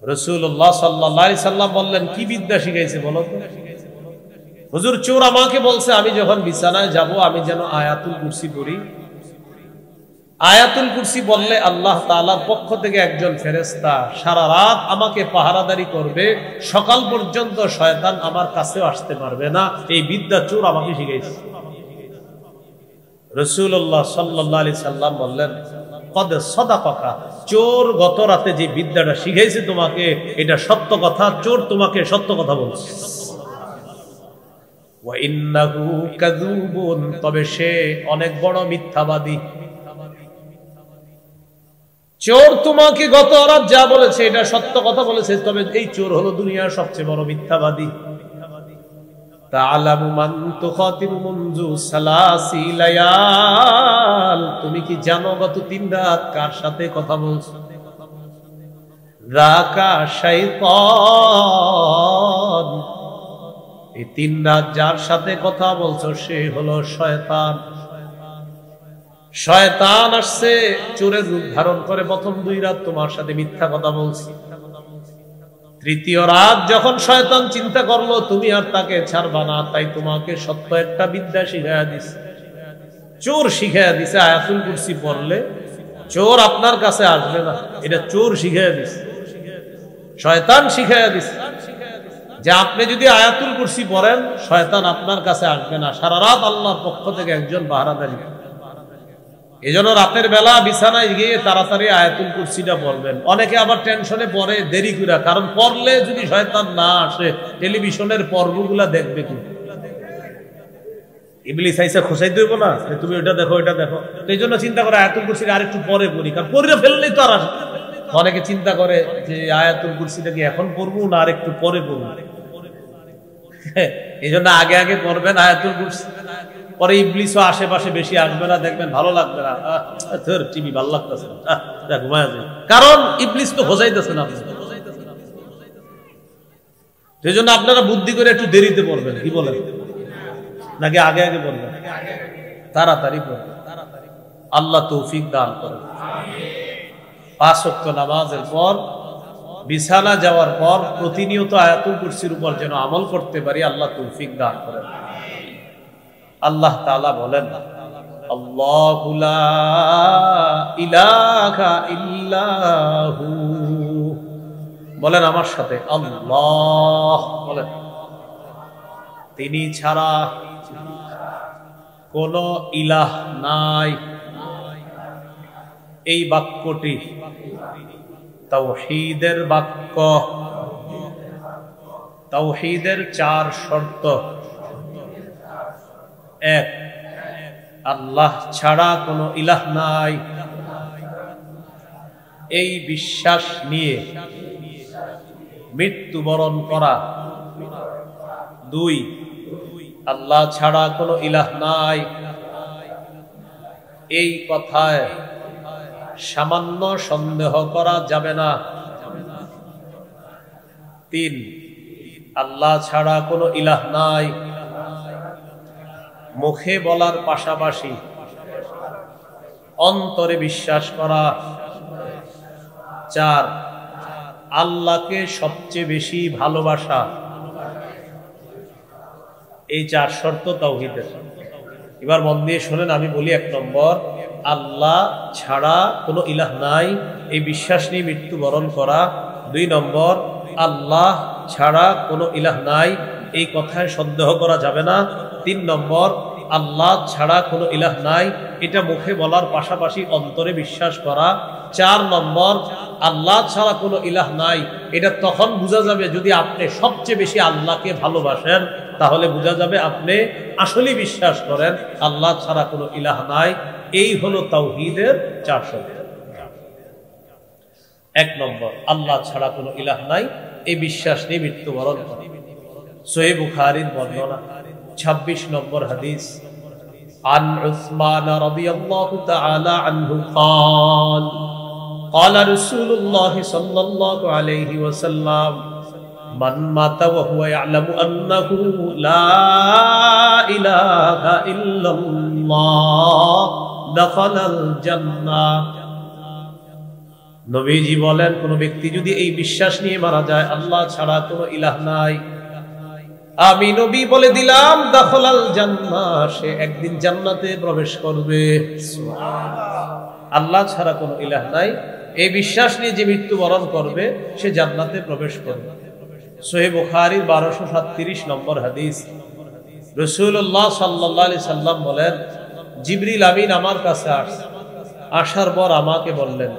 রাসূলুল্লাহ সাল্লাল্লাহু আলাইহি সাল্লাম বললেন কি বিদ্যা শিখাইছে বলো তো? হুজুর চোর আমাকে বলছে আমি যখন বিছানায় যাব আমি যেন আয়াতুল কুরসি পড়ি, আয়াতুল কুরসি বললে আল্লাহ তাআলার পক্ষ থেকে একজন ফেরেশতা সারা রাত আমাকে পাহারাদারি করবে, সকাল পর্যন্ত শয়তান আমার কাছেও আসতে পারবে না, এই বিদ্যা চোর আমাকে শিখাইছে। রাসূলুল্লাহ সাল্লাল্লাহু আলাইহি সাল্লাম বললেন কদ সাদাকাকা, চোর গত রাতে যে বিদ্যাটা শিখাইছে তোমাকে এটা সত্য কথা, চোর তোমাকে সত্য কথা বলছে। ওয়া ইন্নাহু কাযুবুন, তবে সে অনেক বড় মিথ্যাবাদী। চোর তোমাকে গত রাত যা বলেছে এটা সত্য কথা বলেছে, তবে এই চোর হলো দুনিয়ার সবচেয়ে বড় মিথ্যাবাদী। তাআলামু মান তুখাতিবু মুনযু সালাসি লায়াল, তুমি কি জানো গত 3 রাত কার সাথে কথা বলছো? যাকা শাইতান, এই 3 রাত যার সাথে কথা বলছো সে হলো শয়তান। শয়তান আসছে চোরের রূপ ধারণ করে, প্রথম 2 রাত তোমার সাথে মিথ্যা কথা বলছে, তৃতীয় রাত যখন শয়তান চিন্তা করলো তুমি আর তাকে ছাড়বা না, তাই তোমাকে সত্য একটা বিদ্যা শিখাইয়া দিছে। চোর শিখাইয়া দিছে আয়াতুল কুরসি পড়লে চোর আপনার কাছে আসবে না, এটা চোর শিখাইয়া দিছে, শয়তান শিখাইয়া দিছে যে আপনি যদি আয়াতুল কুরসি পড়েন শয়তান আপনার কাছে আসবে না, সারা রাত আল্লাহর পক্ষ থেকে একজন পাহারাদারি। এজন্য রাতের বেলা বিছানায় গিয়ে তাড়াতাড়ি আয়াতুল কুরসিটা পড়বেন। অনেকে আবার টেনশনে পড়ে দেরি করে, কারণ পড়লে যদি শয়তান না আসে টেলিভিশনের পর্বগুলা দেখবে কি, ইবলিস আইসা খোঁচাই দেব না তুমি ওটা দেখো এটা দেখো, এই জন্য চিন্তা করে আয়াতুল কুরসিটা আরেকটু পরে পড়ি, কারণ পড়ে ফেললেই তো আর আসে। অনেকে চিন্তা করে যে আয়াতুল কুরসিটা কি এখন পড়বো না আর একটু পরে পড়বো, এই জন্য আগে আগে পড়বেন আয়াতুল কুরসি, পরে ইবলিসও আশেপাশে বেশি আসবে না, দেখবেন ভালো লাগবে না, টিভি ভালো লাগতেছে না, ঘুমায় যায়, কারণ ইবলিস তো খোঁজাইতেছে না। সেই জন্য আপনারা বুদ্ধি করে একটু দেরিতে পড়বেন, কি বলেন, নাকি আগে আগে পড়বেন? তাড়াতাড়ি পড়বেন, আল্লাহ তৌফিক দান করেন। 5 ওয়াক্ত নামাজের পর বিছানা যাওয়ার পর প্রতিনিয়ত আয়াতুল কুরসির উপর যেন আমল করতে পারি, আল্লাহ তৌফিক দান করেন। আল্লাহ তাআলা বলেন আল্লাহু লা ইলাহা ইল্লাহু। বলেন আমার সাথে, আল্লাহ। বলেন, তিনি ছাড়া কোন ইলাহ নাই। এই বাক্যটি তাওহীদের বাক্য। তাওহীদের 4 শর্ত। 1, আল্লাহ ছাড়া কোনো ইলাহ নাই, এই বিশ্বাস নিয়ে মৃত্যুবরণ করা। 2, আল্লাহ ছাড়া কোনো ইলাহ নাই, এই কথায় সামান্য সন্দেহ করা যাবে না। 3, আল্লাহ ছাড়া কোনো ইলাহ নাই মুখে বলার পাশাপাশি অন্তরে বিশ্বাস করা। 4, আল্লাহকে সবচেয়ে বেশি ভালোবাসা। এই 4 শর্ত তাওহীদের। এবার মন দিয়ে শুনেন, আমি বলি 1 নম্বর, আল্লাহ ছাড়া কোনো ইলাহ নাই, এই বিশ্বাস নিয়ে মৃত্যুবরণ করা। 2 নম্বর, আল্লাহ ছাড়া কোনো ইলাহ নাই, এই কথায় সন্দেহ করা যাবে না। 3 নম্বর, আল্লাহ ছাড়া কোনো ইলাহ নাই, এটা মুখে বলার পাশাপাশি অন্তরে বিশ্বাস করা। 4 নম্বর, আল্লাহ ছাড়া কোনো ইলাহ নাই, এটা তখন বোঝা যাবে যদি আপনি সবচেয়ে বেশি আল্লাহকে ভালোবাসেন, তাহলে বোঝা যাবে আপনি আসলেই বিশ্বাস করেন আল্লাহ ছাড়া কোনো ইলাহ নাই। এই হলো তাওহীদের 4 শর্ত। 1 নম্বর, আল্লাহ ছাড়া কোনো ইলাহ নাই, এই বিশ্বাস নিয়ে মৃত্যুবরণ করা। সহিহ বুখারীর বর্ণনা 26 নম্বর হাদিস। عن عثمان رضي الله تعالى عنه قال قال رسول الله صلى الله عليه وسلم من مات وهو يعلم أنه لا إله إلا الله دخل الجنة। নবীজি বলেন, কোন ব্যক্তি যদি এই বিশ্বাস নিয়ে মারা যায় আল্লাহ ছাড়া কোনো ইলাহ নাই, আমি নবী বলে দিলাম দাখালাল জান্নাহ, সে একদিন জান্নাতে প্রবেশ করবে। আল্লাহ ছাড়া কোনো ইলাহ নাই, এই বিশ্বাস নিয়ে যে মৃত্যুবরণ করবে সে জান্নাতে প্রবেশ করবে। সহিহ বুখারীর 1237 নম্বর হাদিস। রাসূলুল্লাহ সাল্লাল্লাহু আলাইহি সাল্লাম বলেন, জিবরিল আমিন আমার কাছে আসার পর আমাকে বললেন,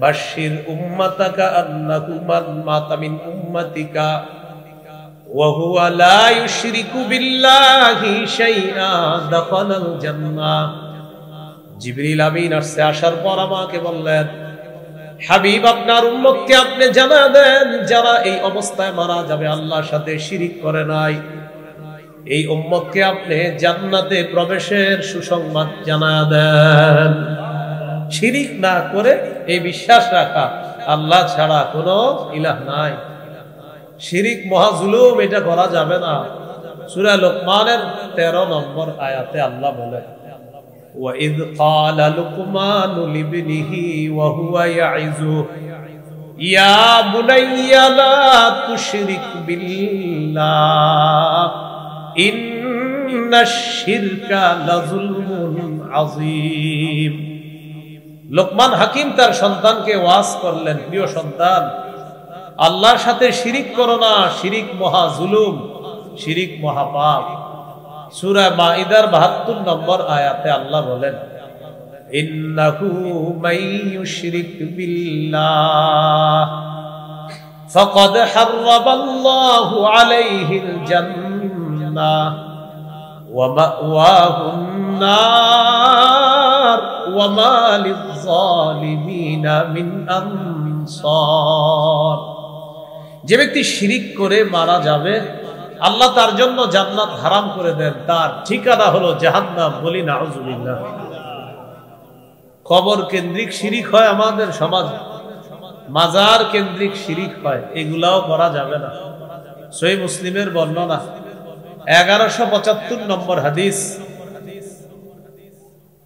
বাশশির উম্মাতাকা আন্নাহু মান মাতা মিন উম্মাতিকা ওয়া হুয়া লা ইউশরিকু বিল্লাহি শাইআ দাখালাল জান্নাহ। জিবরিল আমিন আসার পর আমাকে বললেন, হাবিব আপনার উম্মতকে আপনি জানা দেন যারা এই অবস্থায় মারা যাবে আল্লাহর সাথে শিরিক করে নাই, এই উম্মতকে আপনি জান্নাতে প্রবেশের সুসংবাদ জানা দেন। শিরিক না করে এই বিশ্বাস রাখা আল্লাহ ছাড়া কোনো ইলাহ নাই। শিরিক মহাজুলুম, এটা করা যাবে না। সূরা লুকমানের 13 নম্বর আয়াতে আল্লাহ বলেন, وَإِذْ قَالَ لُقْمَانُ لِابْنِهِ وَهُوَ يَعِظُهُ يَا بُنَيَّ لَا تُشْرِكْ بِاللَّهِ إِنَّ الشِّرْكَ لَظُلْمٌ عَظِيمٌ। লোকমান হাকিম তার সন্তানকে ওয়াজ করলেন, প্রিয় সন্তান, আল্লাহর সাথে শিরিক করো না, শিরিক মহা জুলুম, শিরিক মহাপাপ। সূরা মাইদার 72 নম্বর আয়াতে আল্লাহ বলেন, ইন্নাহু মাইয়ুশরিক বিল্লাহ ফাকাদ হারামাল্লাহু আলাইহিল জান্নাহ ওয়া মাওয়াহুন নার ওয়া মা লিয-যালিমিনা মিন আনসার। যে ব্যক্তি শিরিক করে মারা যাবে আল্লাহ তার জন্য জান্নাত হারাম করে দেন, তার ঠিকানা হলো জাহান্নাম। বলি নাউজুবিল্লাহ। কবর কেন্দ্রিক শিরিক হয় আমাদের সমাজ, মাজার কেন্দ্রিক শিরিক হয়, এগুলাও করা যাবে না। সহিহ মুসলিমের বর্ণনা 1175 নম্বর হাদিস।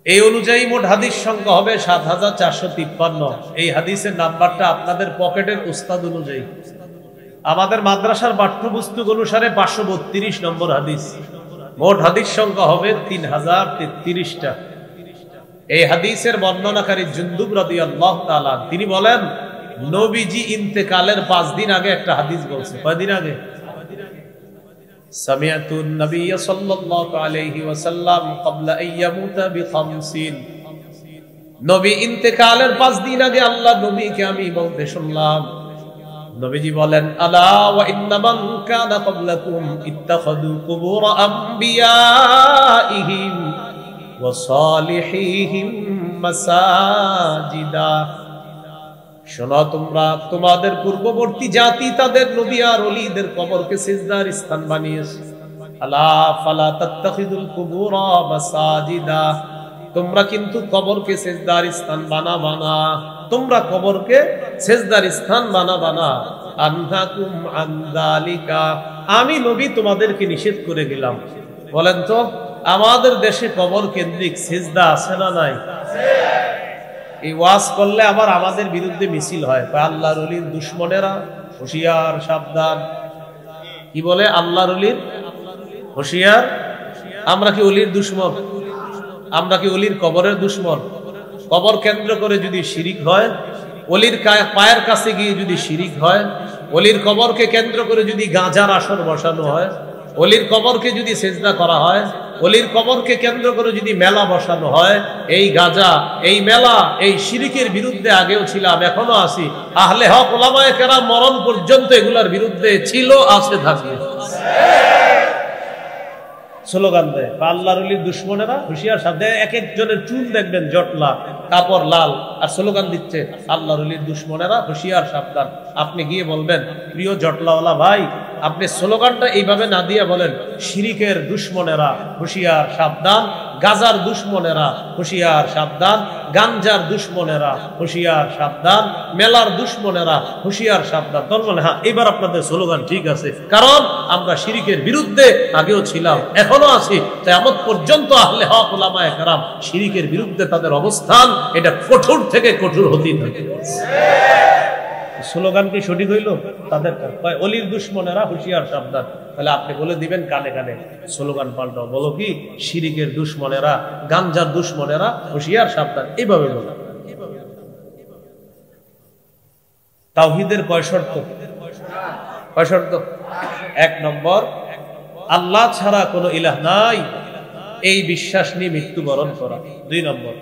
এই অনুযায়ী মোট হাদিস সংখ্যা হবে 7453। এই হাদিসের নাম্বারটা আপনাদের পকেটের উস্তাদ অনুযায়ী, আমাদের মাদ্রাসার পাঠ্যপুস্তক অনুসারে 532 নম্বর হাদিস। মোট হাদিস সংখ্যা হবে 3033টা। এই হাদিসের বর্ণনাকারী জুনদুব রাদিয়াল্লাহু তাআলা তিনি বলেন, নবীজি ইন্তেকালের 5 দিন আগে একটা হাদিস বলছে। কয়দিন আগে? সামিআতুন নবী সাল্লাল্লাহু আলাইহি ওয়াসাল্লাম ক্বাবলা আন ইয়ামুতা বি50। নবী ইন্তেকালের 5 দিন আগে আল্লাহ নবীকে আমি বলতে শুনলাম। নবীজি বলেন, আলা ওয়া ইন্না মান কানা ক্বাবলাকুম ইত্তাখাযু কুবুর আমবিয়াইহিম ওয়া সালিহিহিম মাসাজিদা। শোনো, তোমরা তোমাদের পূর্ববর্তী জাতি তাদের নবী আর ওলিদের কবরকে সিজদার স্থান বানিয়েছে। আলা ফালা তাত্তাখিযুল কুবুরা মাসাজিদা। তোমরা কিন্তু কবরকে সিজদার স্থান বানাবা না, তোমরা কবরকে সিজদার স্থান বানাবা না। আনহাকুম আন যালিকা, আমি নবী তোমাদেরকে নিষেধ করে গেলাম। বলেন তো, আমাদের দেশে কবর কেন্দ্রিক সিজদা আছে না নাই? এই ওয়াজ করলে আবার আমাদের বিরুদ্ধে মিছিল হয়, আল্লাহর ওলির দুশমনেরা হুঁশিয়ার সাবধান। কি বলে? আল্লাহর ওলির হুঁশিয়ার। আমরা কি ওলির দুশমন? আমরা কি ওলির কবরের দুশমন? কবর কেন্দ্র করে যদি শিরিক হয়, ওলির পায়ের কাছে গিয়ে যদি শিরিক হয়, ওলির কবরকে কেন্দ্র করে যদি গাঁজার আসর বসানো হয়, ওলির কবরকে যদি সেজদা করা হয়, ওলির কবরকে কেন্দ্র করে যদি মেলা বসানো হয়, এই গাঁজা, এই মেলা, এই শিরিকের বিরুদ্ধে আগেও ছিলাম, এখনো আছি। আহলে হক ওলামায়ে কেরাম মরণ পর্যন্ত এগুলার বিরুদ্ধে ছিল, আছে, থাকবে। স্লোগান দেয় আল্লাহর ওলির দুশমনেরা হুঁশিয়ার সাবধান। এক একজনের চুল দেখবেন জটলা, কাপড় লাল, আর স্লোগান দিচ্ছে আল্লাহর ওলির দুশমনেরা হুঁশিয়ার সাবধান। আপনি গিয়ে বলবেন, প্রিয় জটলাওয়ালা ভাই, আপনি স্লোগানটা এইভাবে না দিয়ে বলেন, শিরিকের দুশমনেরা হুঁশিয়ার সাবধান, গাজার দুশমনেরা হুঁশিয়ার সাবধান, গাঞ্জার দুশমনেরা হুঁশিয়ার সাবধান, মেলার দুশমনেরা হুঁশিয়ার সাবধান। তখন বলে, হ্যাঁ, এবার আপনাদের স্লোগান ঠিক আছে, কারণ আমরা শিরিকের বিরুদ্ধে আগেও ছিলাম, এখনো আছি। কিয়ামত পর্যন্ত আহলে হক ওলামায়ে কেরাম শিরিকের বিরুদ্ধে তাদের অবস্থান এটা কঠোর থেকে কঠোর হতেই থাকে। স্লোগান কি সঠিক হইল? তাদের অলির দুশমনেরা হুঁশিয়ার সাবধান। তাহলে আপনি বলে দিবেন কানে কানে, স্লোগান পাল্টাও, বলো কি, শিরিকের দুশমনেরা, গাঞ্জার দুশমনেরা হুঁশিয়ার সাবধান, এইভাবে বলো। তাওহীদের কয় শর্ত? কয় শর্ত? 1 নম্বর, আল্লাহ ছাড়া কোনো ইলাহ নাই, এই বিশ্বাস নিয়ে মৃত্যুবরণ করা। 2 নম্বর,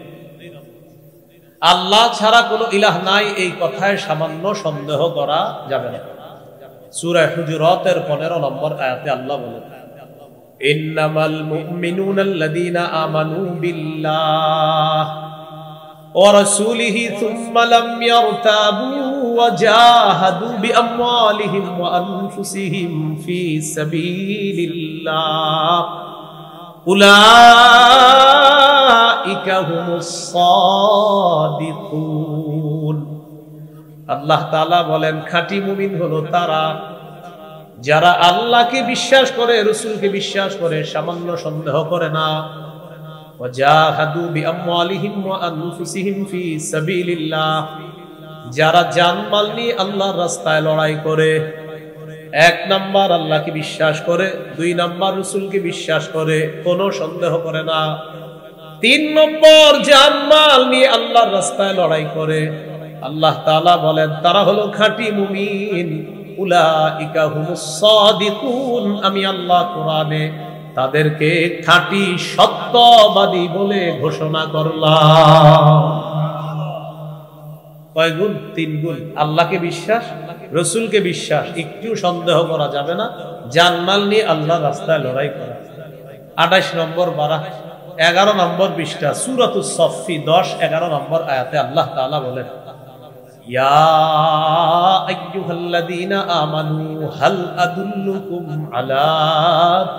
আল্লাহ ছাড়া কোনো ইলাহ নাই এই কথায় সামান্য সন্দেহ করা যাবে না। সূরা হুজুরাতের 15 নম্বর আয়াতে আল্লাহ বলেন, ইন্নামাল মুমিনুনা আল্লাযীনা আমানু বিল্লাহ ওয়া রাসূলিহি সুম্মা লাম ইয়ারতাবু ওয়া জাহাদু বিআমওয়ালিহিম ওয়া আনফুসিহিম ফি সাবিলিল্লাহ উলাইকা হুমুস সাদিকুন। আল্লাহ তাআলা বলেন, খাঁটি মুমিন হলো তারা যারা আল্লাহকে বিশ্বাস করে, রাসূলকে বিশ্বাস করে, সামান্য সন্দেহ করে না। ওয়া জাহাদু বিআমওয়ালিহিম ওয়া আনফুসিহিম ফি সাবিলিল্লাহ, যারা জানমাল নিয়ে আল্লাহর রাস্তায় লড়াই করে। 1 নাম্বার আল্লাহকে বিশ্বাস করে, 2 নাম্বার রাসূলকে বিশ্বাস করে, কোনো সন্দেহ করে না। 3 নম্বর জানমাল নিয়ে আল্লাহর রাস্তায় লড়াই করে। আল্লাহ তাআলা বলেন, তারা হলো খাঁটি মুমিন। উলাইকা হুমুস সাদিকুন, আমি আল্লাহ কোরআনে তাদেরকে খাঁটি সত্যবাদী বলে ঘোষণা করলাম। কয় গুণ? 3 গুণ। আল্লাহকে বিশ্বাস, রাসূলকে বিশ্বাস, একটু সন্দেহ করা যাবে না, জানমাল নিয়ে আল্লাহর রাস্তায় লড়াই করা। 28 নম্বর পারা, 11 নম্বর পৃষ্ঠা, সূরাতুস সাফফি 10-11 নম্বর আয়াতে আল্লাহ তাআলা বলেন, ইয়া আইয়ুহাল্লাযীনা আমানু হাল আদুল্লুকুম আলা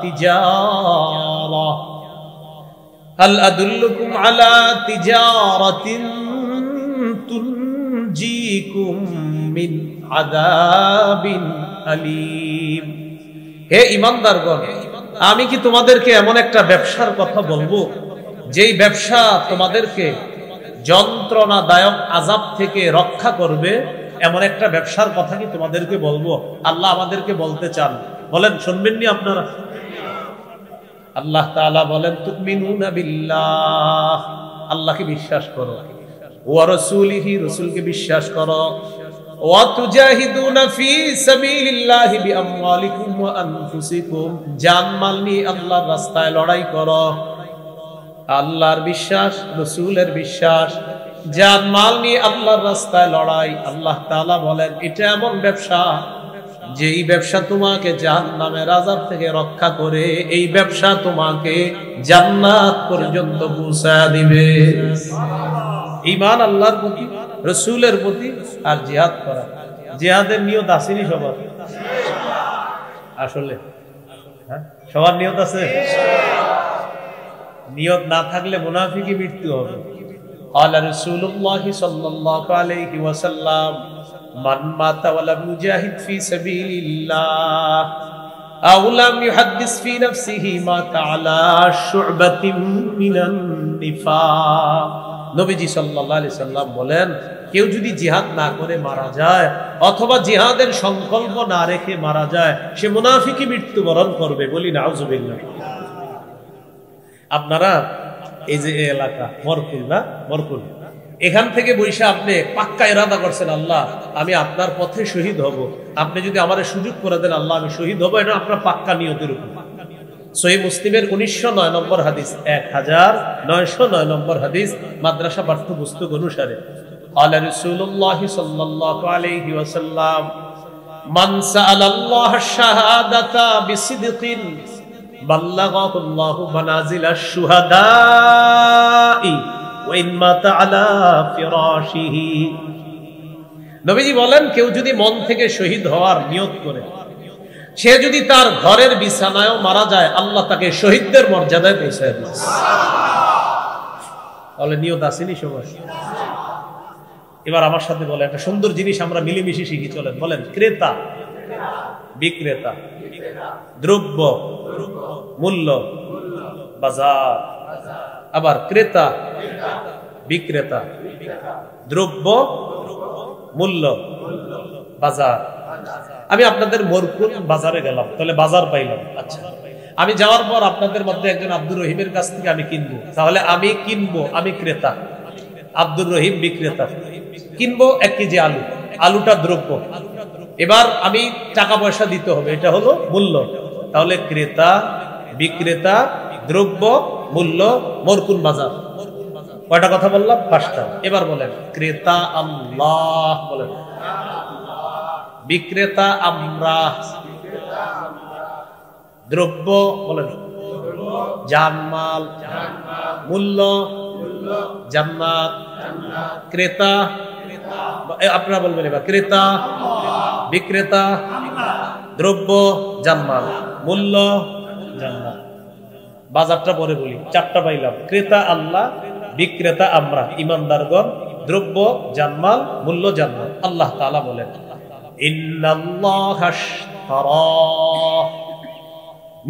তিজারা হাল আদুল্লুকুম আলা তিজারাতিন তুনজিকুম মিন আযাবিন আলীম। হে ঈমানদারগণ, আমি কি তোমাদেরকে এমন একটা ব্যবসার কথা বলবো যেই ব্যবসা তোমাদেরকে যন্ত্রণাদায়ক আযাব থেকে রক্ষা করবে? এমন একটা ব্যবসার কথা কি তোমাদেরকে বলবো? আল্লাহ আমাদেরকে বলতে চান, বলেন, শুনবেননি আপনারা? আল্লাহ তাআলা বলেন, তুমিনুনা বিল্লাহ, আল্লাহকে বিশ্বাস করো, ওয়া রাসূলিহি, রাসূলকে বিশ্বাস করো, ওয়া তুজাহিদুনা ফি সাবিলিল্লাহি বিআমওয়ালিকুম ওয়া আনফুসিকুম, জান মাল নিয়ে আল্লাহর রাস্তায় লড়াই করো। আল্লাহর বিশ্বাস, রাসূলের বিশ্বাস, জান মাল নিয়ে আল্লাহর রাস্তায় লড়াই। আল্লাহ তাআলা বলেন এটা এমন ব্যবসা যেই ব্যবসা তোমাকে জাহান্নামের আযাব থেকে রক্ষা করে, এই ব্যবসা তোমাকে জান্নাত পর্যন্ত পৌঁছায় দিবে। ঈমান আল্লাহর প্রতি, রাসূলের প্রতি, আর জিহাদ করা। জিহাদের নিয়ত আসেনি সবার? আসলে সবার নিয়ত আছে? নিয়ত না থাকলে মুনাফিকি মৃত্যু হবে। ক্বালা রাসূলুল্লাহ সাল্লাল্লাহু আলাইহি ওয়াসাল্লাম, মান মাতা ওয়া লাম ইউজাহিদ ফি সাবিলিল্লাহ আও লাম ইউহাদ্দিস ফি নাফসিহি মাতা আলা শু'বাতিন মিনান নিফাক। নবীজি সাল্লাল্লাহু আলাইহি সাল্লাম বলেন, কেউ যদি জিহাদ না করে মারা যায় অথবা জিহাদের সংকল্প না রেখে মারা যায়, সে মুনাফিকি মৃত্যুবরণ করবে। বলি নাউজুবিল্লাহ। আপনারা এই যে এলাকা মরকুল, না মরকুল, এখান থেকে বৈশা আপনি পাক্কা ইরাদা করছেন, আল্লাহ আমি আপনার পথে শহীদ হব, আপনি যদি আমার সুযোগ করে দেন আল্লাহ আমি শহীদ হব, এটা আপনার পাক্কা নিয়তের উপর। সহিহ মুসলিমের 1909 নম্বর হাদিস, 1909 নম্বর হাদিস, মাদ্রাসা পাঠ্যপুস্তক অনুসারে। قال رسول الله صلى الله عليه وسلم من سأل الله الشهادة بصدق بلغه الله منازل الشهداء وإن مات على فراشه। নবীজি বলেন, কেউ যদি মন থেকে শহীদ হওয়ার নিয়ত করে, সে যদি তার ঘরের বিছানায়ও মারা যায়, আল্লাহ তাকে শহীদদের মর্যাদায় পৌঁছায় দেন। তাহলে নিয়ত আসেনি সবার? এবার আমার সাথে বলে একটা সুন্দর জিনিস আমরা মিলেমিশে শিখি, চলেন বলেন। ক্রেতা, বিক্রেতা, দ্রব্য, মূল্য, বাজার। আবার ক্রেতা, বিক্রেতা, দ্রব্য, মূল্য, বাজার। আমি আপনাদের মরকুল বাজারে গেলাম, তাহলে বাজার পাইলাম। আচ্ছা, আমি যাওয়ার পর আপনাদের মধ্যে একজন আব্দুর রহিমের কাছ থেকে আমি কিনবো, তাহলে আমি কিনবো, আমি ক্রেতা, আব্দুর রহিম বিক্রেতা। কিনবো 1 কেজি আলু, আলুটা দ্রব্য, এবার আমি টাকা পয়সা দিতে হবে, এটা হলো মূল্য। তাহলে ক্রেতা, বিক্রেতা, দ্রব্য, মূল্য, মরকুল বাজার। কয়টা কথা বললাম? 5টা। এবার বলেন, ক্রেতা আল্লাহ, বলেন বিক্রেতা আমরা, দ্রব্য বলেন জানমাল, মূল্য জান্নাত, ক্রেতা আপনারা বলবেন এবার, ক্রেতা, বিক্রেতা, দ্রব্য, জানমাল, মূল্য, জান্নাত। বাজারটা পরে বলি, 4টা পাইলাম। ক্রেতা আল্লাহ, বিক্রেতা আমরা ইমানদারগণ, দ্রব্য জানমাল, মূল্য জান্নাত। আল্লাহ তাআলা বলেন,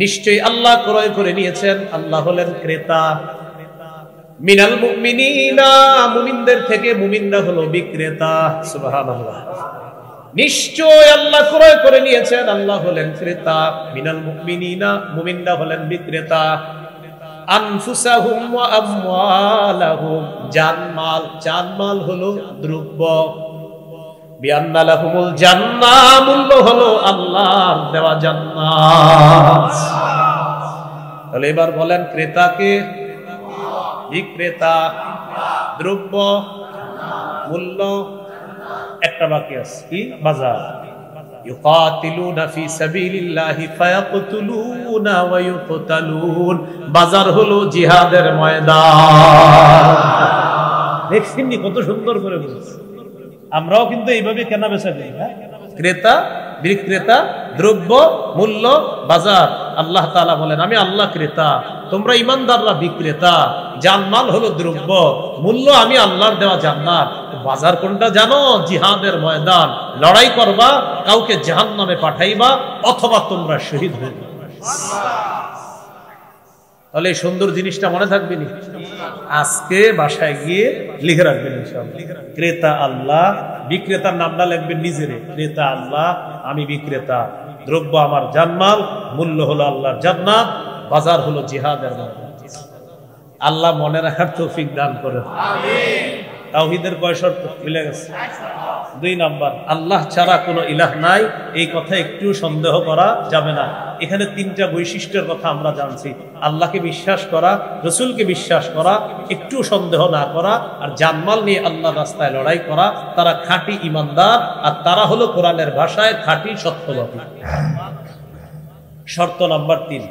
নিশ্চয়ই আল্লাহ ক্রয় করে নিয়েছেন, আল্লাহ হলেন ক্রেতা। মিনাল মুমিনিনা, মুমিনদের থেকে, মুমিনরা হলো বিক্রেতা। সুবহানাল্লাহ। নিশ্চয় আল্লাহ ক্রয় করে নিয়েছেন, আল্লাহ হলেন ক্রেতা। মিনাল মুমিনিনা, মুমিনরা হলেন বিক্রেতা। আনফুসাহুম ওয়া আমওয়ালাহুম, জানমাল, জানমাল হলো দ্রব্য। বিআন্না লাহুমুল জান্নাহ, মূল্য হলো আল্লাহর দেওয়া জান্নাত। তাহলে এবার বলেন, ক্রেতাকে, বিক্রেতা, দ্রব্য, মূল্য, একটা বাকি আছে কি? বাজার। ইউকাতিলুনা ফি সাবিলিল্লাহি ফায়াকতুলুনা ওয়া ইউকতালুন, বাজার হলো জিহাদের ময়দান। দেখছেন কত সুন্দর করে বলেছে। আমরাও কিন্তু এইভাবে কেনা বেচা করি, ক্রেতা, বিক্রেতা, দ্রব্য, মূল্য, বাজার। আল্লাহ তাআলা বলেন, আমি আল্লাহ ক্রেতা, তোমরা ইমানদাররা বিক্রেতা। জানমাল হলো দ্রব্য, মূল্য আমি আল্লাহর দেওয়া জান্নাত। বাজার কোনটা জানো? জিহাদের ময়দান। লড়াই করবা, কাউকে জাহান্নামে পাঠাইবা, অথবা তোমরা শহীদ হইবে। তাহলে এই সুন্দর জিনিসটা মনে থাকবে নি? আজকে বাসায় গিয়ে লিখে রাখবেন ইনশাআল্লাহ। ক্রেতা আল্লাহ, বিক্রেতার নামটা লিখবেন নিজেরে। ক্রেতা আল্লাহ, আমি বিক্রেতা, দ্রব্য আমার জানমাল, মূল্য হলো আল্লাহর জান্নাত, বাজার হলো জিহাদের ময়দান। আল্লাহ মনে রাখার তৌফিক দান করেন। তাওহীদের কয় শর্ত মিলে গেছে? 2 নাম্বার, আল্লাহ ছাড়া কোনো ইলাহ নাই, এই কথা একটু সন্দেহ করা যাবে না। এখানে 3টা বৈশিষ্ট্যের কথা আমরা জানছি। আল্লাহকে বিশ্বাস করা, রসুলকে বিশ্বাস করা, একটু সন্দেহ না করা, আর জানমাল নিয়ে আল্লাহর রাস্তায় লড়াই করা, তারা খাঁটি ইমানদার, আর তারা হলো কোরআনের ভাষায় খাঁটি সত্যবাদী। শর্ত নাম্বার 3,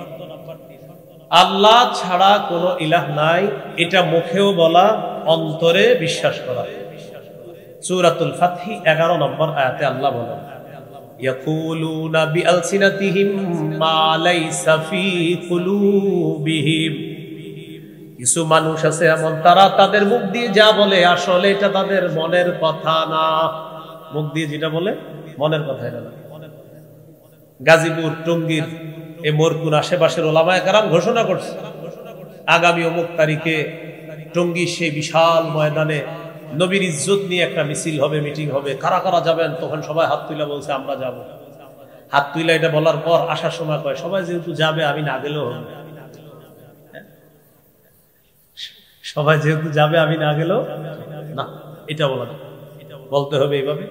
আল্লাহ ছাড়া কোনো ইলাহ নাই, এটা মুখেও বলা, অন্তরে বিশ্বাস করা। সূরাতুল ফাতহ 11 নম্বর আয়াতে আল্লাহ বলেন, ইয়াকুলুনা বিআলসিনাতিহিম মা লাইসা ফি কুলুবিহিম। কিছু মানুষ আছে এমন, তারা তাদের মুখ দিয়ে যা বলে আসলে এটা তাদের মনের কথা না। মুখ দিয়ে যেটা বলে মনের কথা এটা না। গাজীপুর, টঙ্গীর এই মোরকুন আশেপাশের ওলামায়ে কেরাম ঘোষণা করছে, আগামী অমুক তারিখে টঙ্গীর সেই বিশাল ময়দানে নবীর ইজ্জত নিয়ে একটা মিছিল হবে, মিটিং হবে, কারা কারা যাবেন? তখন সবাই হাত তুলে বলছে আমরা যাব। হাত তুলে এটা বলার পর আসার সময় কয় সবাই যেহেতু যাবে আমি না গেলেও হবে। সবাই যেহেতু যাবে আমি না গেলেও না, এটা বলা না, বলতে হবে এইভাবে।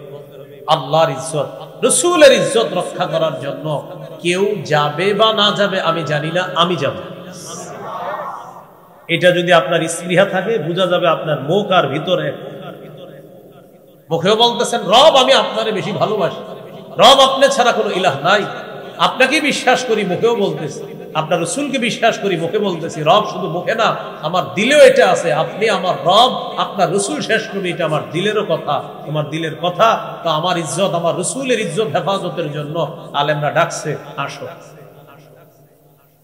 আল্লাহর ইজ্জত, রাসূলের ইজ্জত রক্ষা করার জন্য কেউ যাবে বা না যাবে আমি জানি না, আমি যাব। এটা যদি আপনার স্পৃহা থাকে বোঝা যাবে আপনার মুখ আর ভিতরে। মুখেও বলতেছেন রব আমি আপনারে বেশি ভালোবাসি, রব আপনি ছাড়া কোনো ইলাহ নাই, আপনাকে বিশ্বাস করি, মুখেও বলতেছি। আপনার রাসূলকে বিশ্বাস করি, মুখে বলতেছি। রব শুধু মুখে না, আমার দিলেও এটা আছে, আপনি আমার রব, আপনার রাসূল শেষ করি, এটা আমার দিলেরও কথা। তোমার দিলের কথা তো আমার ইজ্জত, আমার রাসূলের ইজ্জত হেফাজতের জন্য আলেমরা ডাকছে, আসো।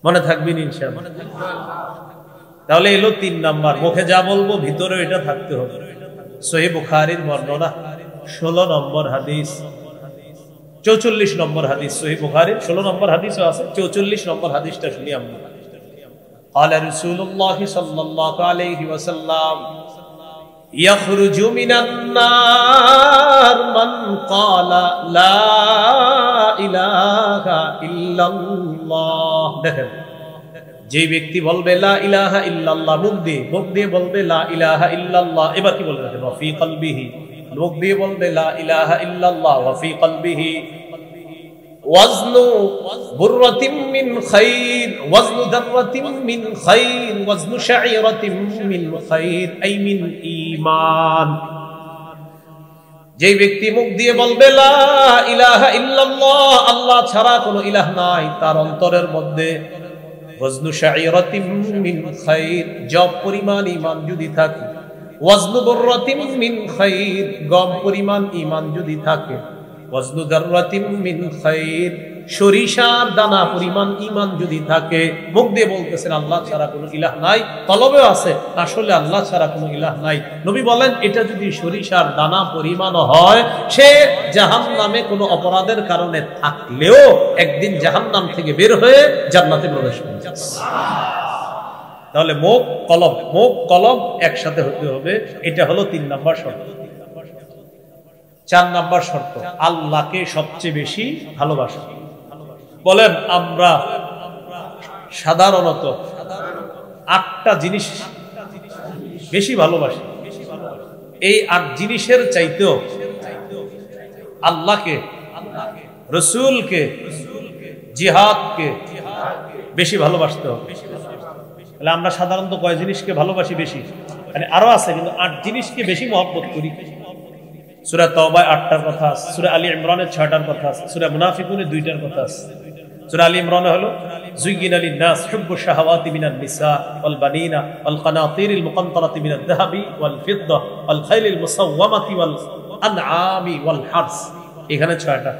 মনে থাকবেন ইনশাআল্লাহ। তাহলে এলো 3 নাম্বার, মুখে যা বলবো ভিতরে এটা থাকতে হবে। সহিহ বুখারীর বর্ণনা 16 নম্বর হাদিস, 44 নম্বর হাদিস, সহিহ বুখারীর 16 নম্বর হাদিসও আছে, 44 নম্বর হাদিসটা শুনি আমরা। قال رسول الله صلى الله عليه وسلم يخرج من النار من قال لا اله الا الله। দেখেন, যে ব্যক্তি বলবে লা ইলাহা ইল্লাল্লাহ, মুখ দিয়ে বলবে লা ইলাহা ইল্লাল্লাহ, এবার কি বলবে? ওয়া ফি কলবিহি, মুখ দিয়ে বলবে লা ইলাহা ইল্লাল্লাহ, ওয়া ফি কলবিহি ওয়াজনু বুররাতিন মিন খাইর, ওয়াজনু দাররাতিন মিন খাইর, ওয়াজনু শাঈরাতিন মিন খাইর, আই মিন ঈমান। যে ব্যক্তি মুখ দিয়ে বলবে লা ইলাহা ইল্লাল্লাহ, আল্লাহ ছাড়া কোনো ইলাহ নাই, তার অন্তরের মধ্যে ওয়াজনু শাঈরাতিন মিন খাইর, জব পরিমাণ ঈমান যদি থাকে, ওয়াজনু বুররাতিন মিন খাইর, গম পরিমাণ ঈমান যদি থাকে, ওয়াজনু দাররাতিন মিন খাইর, সরিষার দানা পরিমাণ ঈমান যদি থাকে। মুখ দিয়ে বলতেছেন আল্লাহ ছাড়া কোনো ইলাহ নাই, কলবেও আছে আসলে আল্লাহ ছাড়া কোনো ইলাহ নাই। নবী বলেন এটা যদি সরিষার দানা পরিমাণ হয়, সে জাহান্নামে কোনো অপরাধের কারণে থাকলেও একদিন জাহান্নাম থেকে বের হয়ে জান্নাতে প্রবেশ করবে। তাহলে মুখ কলব একসাথে হতে হবে, এটা হলো 3 নাম্বার শর্ত। 4 নাম্বার শর্ত, আল্লাহকে সবচেয়ে বেশি ভালোবাসা। বলেন আমরা সাধারণত 8টা জিনিস বেশি ভালোবাসি, এই 8 জিনিসের চাইতেও আল্লাহকে, রাসূলকে, জিহাদকে বেশি ভালোবাসতে হবে। তাহলে আমরা সাধারণত কয় জিনিসকে ভালোবাসি বেশি? মানে আরো আছে, কিন্তু 8 জিনিসকে বেশি মহব্বত করি। সূরা তাওবায় 8টার কথা আছে, সূরা আলী ইমরানের 6টার কথা আছে, সূরা মুনাফিকুনের 2টার কথা আছে। সূরা আলী ইমরানে হলো যুয়িনা লিন-নাস হুব্বুশ শাহাওয়াতি মিনান নিসা ওয়াল বানিনা ওয়াল কানাতিরিল মুকান্তারাতি মিনাদ যাহাবি ওয়াল ফিদ্দা ওয়াল খাইলিল মুসাওওয়ামাতি ওয়াল আনআমি ওয়াল হারস, এখানে 6টা।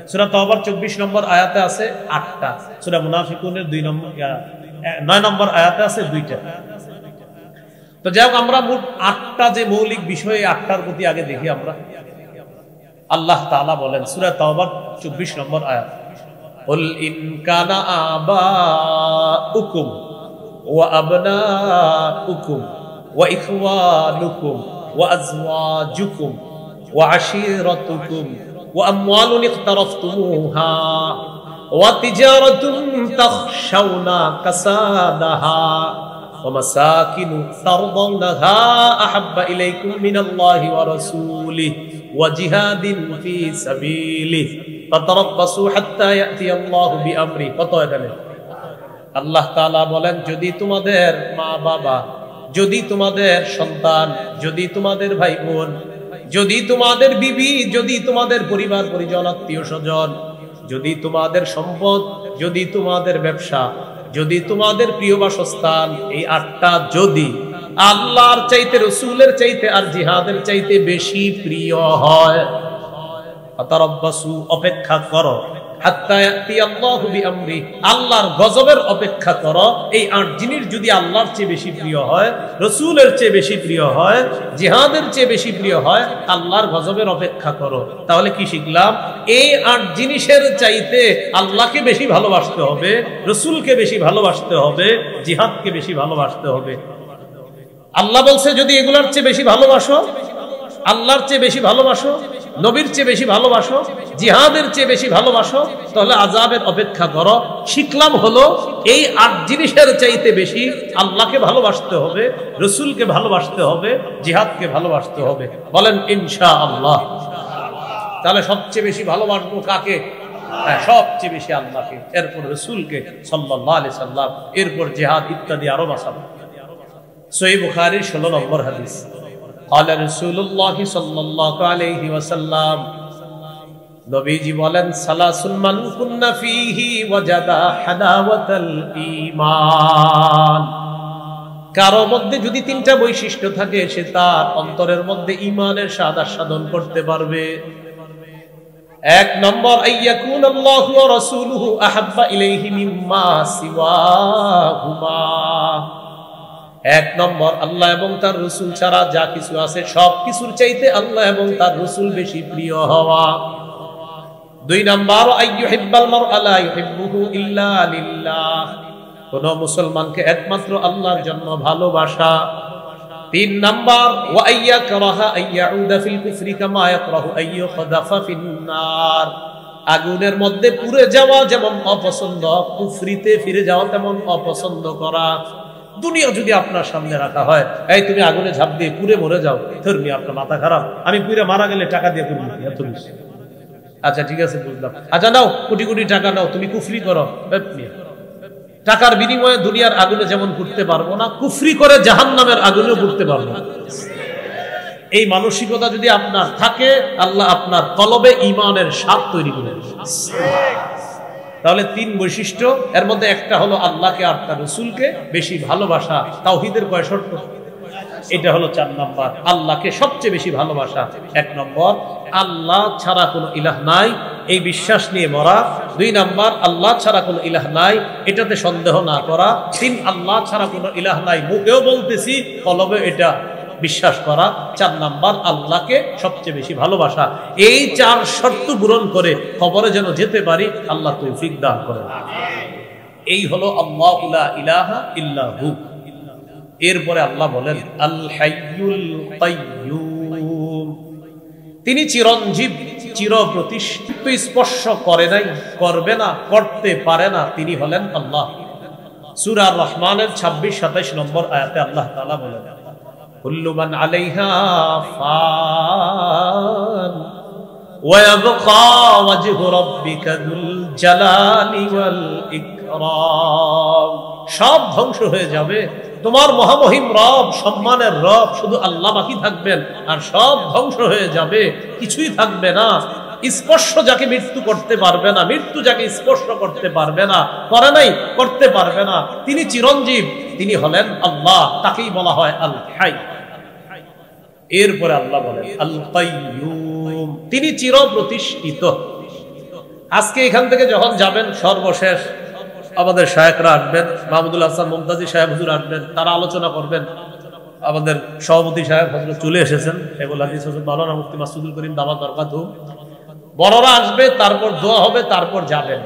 সূরা তাওবার 24 নম্বর আয়াতে আছে 8টা, সূরা মুনাফিকুনের 9 নম্বর আয়াতে আছে 2টা। তো যাই হোক, আমরা মোট 8টা যে মৌলিক বিষয়, 8টার প্রতি আগে দেখি আমরা। আল্লাহ তাআলা বলেন সূরা তাওবার 24 নম্বর আয়াত, কুল ইন কানা আবাউকুম ওয়া আবনাউকুম ওয়া ইখওয়ানুকুম ওয়া আজওয়াজুকুম ওয়া আশীরাতুকুম ওয়া আমওয়ালুন ইখতারাফতুমুহা ওয়া তিজারাতুন তাখশাউনা কাসাদাহা ওয়া মাসাকিনু তারদাউনাহা আহাব্বা ইলাইকুম মিনাল্লাহি ওয়া রাসূলিহি ওয়া জিহাদিন ফি সাবিলিহি ফাতারাব্বাসু হাত্তা ইয়াতিয়াল্লাহু বিআমরি। কত এখানে আল্লাহ তাআলা বলেন, যদি তোমাদের মা বাবা, যদি তোমাদের সন্তান, যদি তোমাদের ভাই বোন, যদি তোমাদের বিবি, যদি তোমাদের পরিবার পরিজন আত্মীয় স্বজন, যদি তোমাদের সম্পদ, যদি তোমাদের ব্যবসা, যদি তোমাদের প্রিয় বাসস্থান, এই 8টা যদি আল্লাহর চাইতে, রাসূলের চাইতে আর জিহাদের চাইতে বেশি প্রিয় হয়, ফাতারাব্বাসু অপেক্ষা করো, হাত্তা ইয়াতিয়াল্লাহু বিআমরি আল্লাহর গজবের অপেক্ষা করো। এই 8 জিনিস যদি আল্লাহর চেয়ে বেশি প্রিয় হয়, রাসূলের চেয়ে বেশি প্রিয় হয়, জিহাদের চেয়ে বেশি প্রিয় হয়, আল্লাহর গজবের অপেক্ষা করো। তাহলে কি শিখলাম? এই 8 জিনিসের চাইতে আল্লাহকে বেশি ভালোবাসতে হবে, রাসূলকে বেশি ভালোবাসতে হবে, জিহাদকে বেশি ভালোবাসতে হবে। আল্লাহ বলছে যদি এগুলোর চেয়ে বেশি ভালোবাসো, আল্লাহর চেয়ে বেশি ভালোবাসো, নবীর চেয়ে বেশি ভালোবাসো, জিহাদের চেয়ে বেশি ভালোবাসো, তাহলে আযাবের অপেক্ষা করো। শিখলাম হলো এই 8 জিনিসের চাইতে বেশি আল্লাহকে ভালোবাসতে হবে, রাসূলকে ভালোবাসতে হবে, জিহাদকে ভালোবাসতে হবে। বলেন ইনশাআল্লাহ। তাহলে সবচেয়ে বেশি ভালোবাসবো কাকে? সবচেয়ে বেশি আল্লাহকে, এরপর রাসূলকে সাল্লাল্লাহু আলাইহি সাল্লাম, এরপর জিহাদ ইত্যাদি আরো মাসালা। সহিহ বুখারীর 16 নম্বর হাদিস, قال رسول الله صلى الله عليه وسلم, নবীজি বলেন, সালাসুল মান কুন্না ফীহি ওয়াজাদা হালাওয়াতাল ঈমান। কারো মধ্যে যদি 3টা বৈশিষ্ট্য থাকে, সে তার অন্তরের মধ্যে ঈমানের স্বাদ আস্বাদন করতে পারবে। 1 নম্বর, আইয়াকুন আল্লাহু ওয়া রাসূলুহু আহাব্বা ইলাইহি মিম্মা সিওয়াহুমা। 1 নম্বর, আল্লাহ এবং তার রাসূল ছাড়া যা কিছু আছে সব কিছুর চাইতে আল্লাহ এবং তার রাসূল বেশি প্রিয় হওয়া। 2 নম্বর, আইয়ুহিব্বাল মারআ লা ইউহিব্বুহু ইল্লা লিল্লাহ। কোন মুসলমানকে একমাত্র আল্লাহর জন্য ভালোবাসা। 3 নম্বর, ওয়া আইয়াকরাহা আইয়াউদা ফিল কুফরি কামা ইয়াকরাহু আইয়ুখদাফা ফিন নার। আগুনের মধ্যে পুড়ে যাওয়া যেমন অপছন্দ, কুফরিতে ফিরে যাওয়া তেমন অপছন্দ করা। দুনিয়া যদি আপনার সামনে রাখা হয়, এই তুমি আগুনে ঝাঁপ দিয়ে পুড়ে মরে যাও, ধর্মী আপনার মাথা খারাপ, আমি পুড়ে মারা গেলে টাকা দিয়ে করবো, এত বেশি। আচ্ছা ঠিক আছে, বুঝলাম। আচ্ছা নাও, কোটি কোটি টাকা নাও, তুমি কুফরি করো। টাকার বিনিময়ে দুনিয়ার আগুনে যেমন পুড়তে পারবো না, কুফরি করে জাহান্নামের আগুনেও পুড়তে পারবো। এই মানসিকতা যদি আপনার থাকে, আল্লাহ আপনার কলবে ঈমানের স্বাদ তৈরি করে দেবে। তাহলে 3 বৈশিষ্ট্য, এর মধ্যে একটা হলো আল্লাহকে আর তার রাসূলকে বেশি ভালোবাসা। তাওহীদের কয় শর্ত? এটা হলো 4 নম্বর, আল্লাহকে সবচেয়ে বেশি ভালোবাসা। 1 নম্বর, আল্লাহ ছাড়া কোনো ইলাহ নাই, এই বিশ্বাস নিয়ে মরা। 2 নম্বর, আল্লাহ ছাড়া কোনো ইলাহ নাই, এটাতে সন্দেহ না করা। 3, আল্লাহ ছাড়া কোনো ইলাহ নাই, মুখেও বলতেছি, কলবে এটা বিশ্বাস করা। 4 নাম্বার, আল্লাহকে সবচেয়ে বেশি ভালোবাসা। এই 4 শর্ত পূরণ করে কবরে যেন যেতে পারি, আল্লাহ তৌফিক দান করেন। এই হলো আল্লাহু লা ইলাহা ইল্লাহু। এরপরে আল্লাহ বলেন আল হাইয়ুল কাইয়্যুম, তিনি চিরঞ্জীব, চির প্রতিষ্ঠিত, স্পর্শ করে নাই, করবে না, করতে পারে না, তিনি হলেন আল্লাহ। সূরা আর-রহমানের 26-27 নম্বর আয়াতে আল্লাহ তাআলা বলেন, কুল্লু মান আলাইহা ফান ওয়া ইয়াবকা ওয়াজহু রাব্বিকা যুল জালালি ওয়াল ইকরাম। সব ধ্বংস হয়ে যাবে, তোমার মহামহিম রব, সম্মানের রব, শুধু আল্লাহ বাকি থাকবেন, আর সব ধ্বংস হয়ে যাবে, কিছুই থাকবে না। স্পর্শ যাকে মৃত্যু করতে পারবে না, মৃত্যু যাকে স্পর্শ করতে পারবে না, করে নাই, করতে পারবে না, তিনি চিরঞ্জীব, তিনি হলেন আল্লাহ, তাকেই বলা হয় আল হাই। এরপরে আল্লাহ বলেন আল কাইয়্যুম, তিনি চির প্রতিষ্ঠিত। আজকে এখান থেকে যখন যাবেন, সর্বশেষ আমাদের শায়েখরা আসবেন, মাহমুদুল হাসান মুমতাজি সাহেব হুজুর আসবেন, তারা আলোচনা করবেন। আমাদের সভাপতি সাহেব হযরত চলে এসেছেন, এগুলা হাদিস হযরত মাওলানা মুফতি মাসউদুল করিম দামাত বরকাতুহু। বড়রা আসবে, তারপর দোয়া হবে, তারপর যাবেন।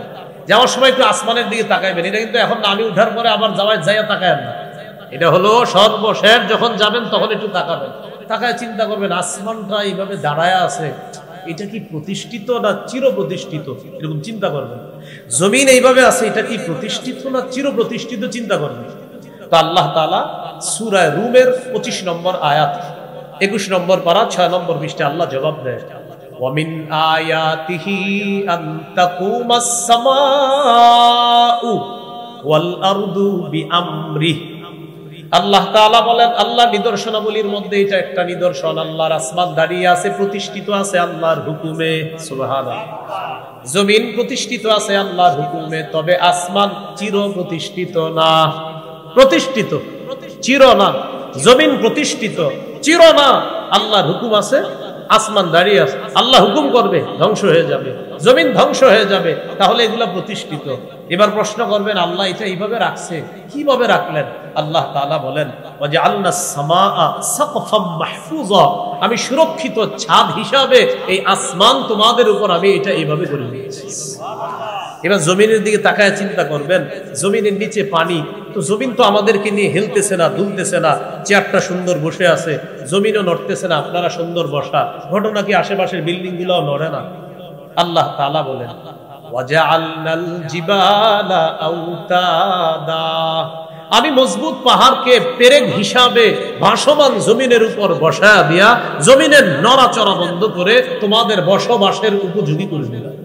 যাওয়ার সময় একটু আসমানের দিকে তাকাইবেন। এটা কিন্তু এখন না, আমি উঠার পরে আবার যাওয়ায় যাইয়া তাকায়েন না। এটা হলো সর্বশেষ যখন যাবেন তখন একটু তাকাবেন, তাকায় চিন্তা করবেন আসমানটা এইভাবে দাঁড়ায় আছে, এটা কি প্রতিষ্ঠিত না চির প্রতিষ্ঠিত, এরকম চিন্তা করবেন। জমিন এইভাবে আছে, এটা কি প্রতিষ্ঠিত না চির প্রতিষ্ঠিত, চিন্তা করবেন। তো তো আল্লাহ তাআলা সূরা রুমের 25 নম্বর আয়াত 21 নম্বর পারা 6 নম্বর পৃষ্ঠাে আল্লাহ জবাব দেয়, ওয়ামিন আয়াতিহি আন তাকুমাস সামাউ ওয়াল আরদু বিআমরিহি। আল্লাহ তাআলা বলেন, আল্লাহ নিদর্শনাবলীর মধ্যে এটা একটা নিদর্শন, আল্লাহর আসমান দাঁড়িয়ে আছে, প্রতিষ্ঠিত আছে আল্লাহর হুকুমে। সুবহানাল্লাহ। জমিন প্রতিষ্ঠিত আছে আল্লাহর হুকুমে, তবে আসমান চির প্রতিষ্ঠিত না। প্রতিষ্ঠিত, চির না। জমিন প্রতিষ্ঠিত, চির না। আল্লাহর হুকুম আছে, আসমান দাঁড়িয়ে আছে, আল্লাহ হুকুম করবে, ধ্বংস হয়ে যাবে, জমিন ধ্বংস হয়ে যাবে, তাহলে এগুলা প্রতিষ্ঠিত। এবার প্রশ্ন করবেন, আল্লাহ এটা এইভাবে রাখছে, কিভাবে রাখলেন? আল্লাহ তাআলা বলেন, ওয়াজআলনাস সামাআ সাকফাম মাহফুজা, আমি সুরক্ষিত ছাদ হিসাবে এই আসমান তোমাদের উপর আমি এটা এইভাবে করে দিয়েছি। এবার জমিনের দিকে তাকায় চিন্তা করবেন, জমিনের নিচে পানি, তো জমিন তো আমাদেরকে নিয়ে হেলতেছে না, দুলতেছে না, চেয়ারটা সুন্দর বসে আছে, জমিনও নড়তেছে না, আপনারা সুন্দর বসা, ঘটনা কি আশেপাশের বিল্ডিং গুলাও নড়ে না? আল্লাহ তাআলা বলেন, ওয়াজআলনাল জিবালা আওতাদা, আমি মজবুত পাহাড়কে পেরেক হিসাবে ভাসমান জমিনের উপর বসায়া দিয়া জমিনের নড়াচড়া বন্ধ করে তোমাদের বসবাসের উপযোগী করে দিলাম।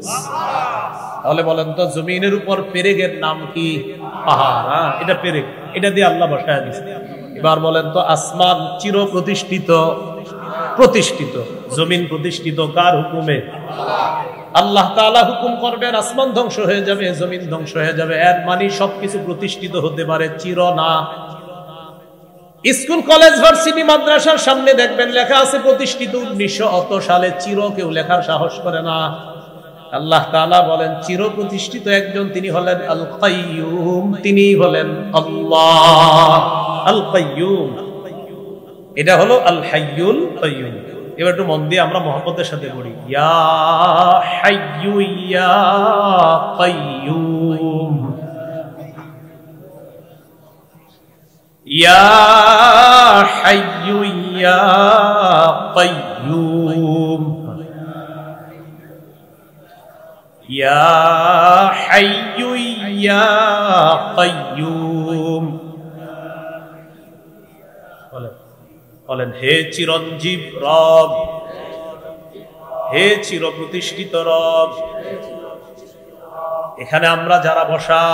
তাহলে বলেন তো, জমিনের উপর পেরেকের নাম কি? পাহাড়। এটা পেরেক, এটা দিয়ে আল্লাহ বসায়া দিয়েছে। এবার বলেন তো, আসমান চির প্রতিষ্ঠিত, প্রতিষ্ঠিত, জমিন প্রতিষ্ঠিত কার হুকুমে? আল্লাহ তাআলা হুকুম করবেন, আসমান ধ্বংস হয়ে যাবে, জমিন ধ্বংস হয়ে যাবে। এর মানে সবকিছু প্রতিষ্ঠিত হতে পারে, চির না। স্কুল, কলেজ, ভার্সিটি, মাদ্রাসার সামনে দেখবেন লেখা আছে প্রতিষ্ঠিত 1900 সালে, চির কেউ লেখার সাহস করে না। আল্লাহ তাআলা বলেন, চির প্রতিষ্ঠিত একজন, তিনি হলেন আল কাইয়ুম, তিনি হলেন আল্লাহ। আল কাইয়ুম, এটা হলো আল হাইয়ুল কাইয়ুম। এবার একটু মন দিয়ে আমরা মহব্বতের সাথে পড়ি, ইয়া হাইয়ু ইয়া কাইয়ুম, ইয়া হাইয়ু ইয়া কাইয়ুম, ইয়া হাইয়ু ইয়া কাইয়ুম। বলেন, হে চিরঞ্জীব রব, হে চির প্রতিষ্ঠিত রব। এখানে আমরা যারা বসা,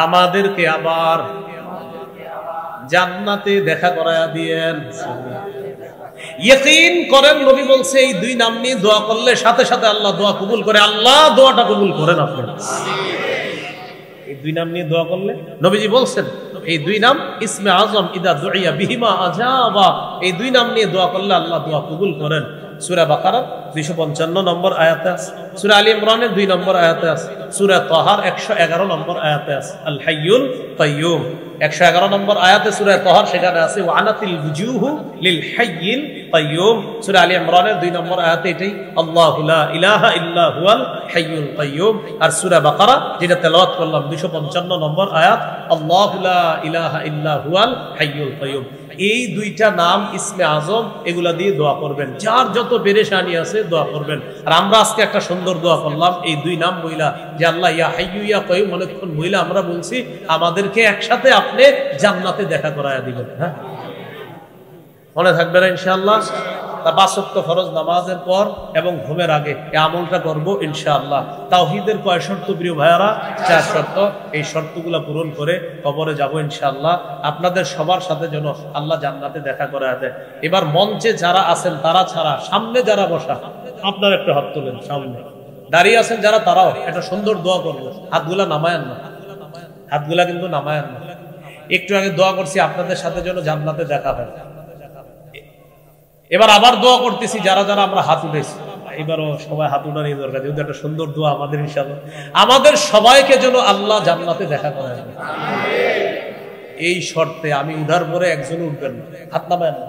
আমাদেরকে আবার জান্নাতে দেখা করায়া দিয়েন। ইয়াকিন করেন, নবী বলছে এই দুই নাম নিয়ে দোয়া করলে সাথে সাথে আল্লাহ দোয়া কবুল করে। আল্লাহ দোয়াটা কবুল করেন আপনারা। এই দুই নাম নিয়ে দোয়া করলে, নবীজি বলছেন এই দুই নাম ইসমে আজম, ইদা দুইয়া বিহিমা আজাবা, এই দুই নাম নিয়ে দোয়া করলে আল্লাহ দোয়া কবুল করেন। সূরা বাকারার 255 নম্বর আয়াতে আছে, সূরা আলী ইমরানের 2 নম্বর আয়াতে আছে, সূরা তাহার 111 নম্বর আয়াতে আছে আল হাইয়ুল কাইয়ুম। 111 নম্বর আয়াতে সূরা তাহার সেখানে আছে ওয়ানাতিল বুজুহু লিল হাইয়িল কাইয়ুম। সূরা আলী ইমরানের 2 নম্বর আয়াতে এটাই, আল্লাহু লা ইলাহা ইল্লা হুয়াল হাইয়ুল কাইয়ুম। আর সূরা বাকারা যেটা তেলাওয়াত করলাম 255 নম্বর আয়াত, আল্লাহু লা ইলাহা ইল্লা হুয়াল হাইয়ুল কাইয়ুম। এই দুইটা নাম ইসমে আজম, এগুলা দিয়ে দোয়া করবেন, যার যত পেরেশানি আছে দোয়া করবেন। আর আমরা আজকে একটা সুন্দর দোয়া করলাম এই দুই নাম বইলা, যে আল্লাহ ইয়া হাইয়ু ইয়া কাইয়ুম অনেকক্ষণ বইলা আমরা বলছি আমাদেরকে একসাথে আপনি জান্নাতে দেখা করায়া দিবেন। হ্যাঁ, মনে থাকবে না ইনশাআল্লাহ? তা 5 ওয়াক্ত ফরজ নামাজের পর এবং ঘুমের আগে এই আমলটা করবো ইনশাআল্লাহ। তাওহীদের কয় শর্ত প্রিয় ভাইয়ারা? 4 শর্ত। এই শর্তগুলো পূরণ করে কবরে যাব ইনশাআল্লাহ। আপনাদের সবার সাথে যেন আল্লাহ জান্নাতে দেখা করায়া দেয়। এবার মঞ্চে যারা আছেন তারা ছাড়া সামনে যারা বসা, আপনারা একটা হাত তোলেন। সামনে দাঁড়িয়ে আছেন যারা, তারাও একটা সুন্দর দোয়া করবো। হাতগুলা নামায়েন না, হাতগুলা কিন্তু নামায়েন না। একটু আগে দোয়া করছি আপনাদের সাথে যেন জান্নাতে দেখা হয়। এবার আবার দোয়া করতেছি যারা যারা আমরা হাত উঠেছি, এবারও সবাই হাত উঠানোর দরকার, যেহেতু একটা সুন্দর দোয়া আমাদের ইনশাআল্লাহ। আমাদের সবাইকে যেন আল্লাহ জান্নাতে দেখা করায়, এই শর্তে আমি উঠার পরে একজন উঠবেন না, হাত নামায় না,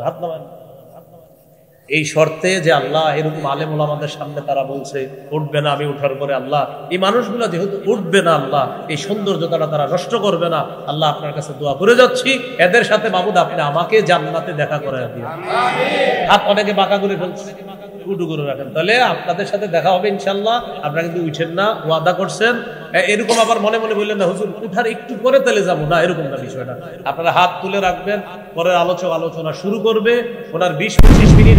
হাত নামায় না। এই শর্তে যে আল্লাহ এরকম আলেম ওলামাদের সামনে তারা বলছে উঠবে না, আমি উঠার পরে আল্লাহ এই মানুষগুলো যেহেতু উঠবে না, আল্লাহ এই সৌন্দর্যতা তারা নষ্ট করবে না। আল্লাহ আপনার কাছে দোয়া করে যাচ্ছি, এদের সাথে মাবুদ আপনি আমাকে জান্নাতে দেখা করায় দিন। হাত অনেকে বাঁকা করে ফেলছে, উঁচু করে রাখেন, তাহলে আপনাদের সাথে দেখা হবে ইনশাআল্লাহ। আপনারা কিন্তু উঠেন না, ওয়াদা করছেন। এরকম আবার মনে মনে বললেন না হুজুর উঠার একটু পরে তাহলে যাবো না, এরকম না বিষয়টা। আপনারা হাত তুলে রাখবেন, পরে আলোচনা শুরু করবে, ওনার 20-25 মিনিট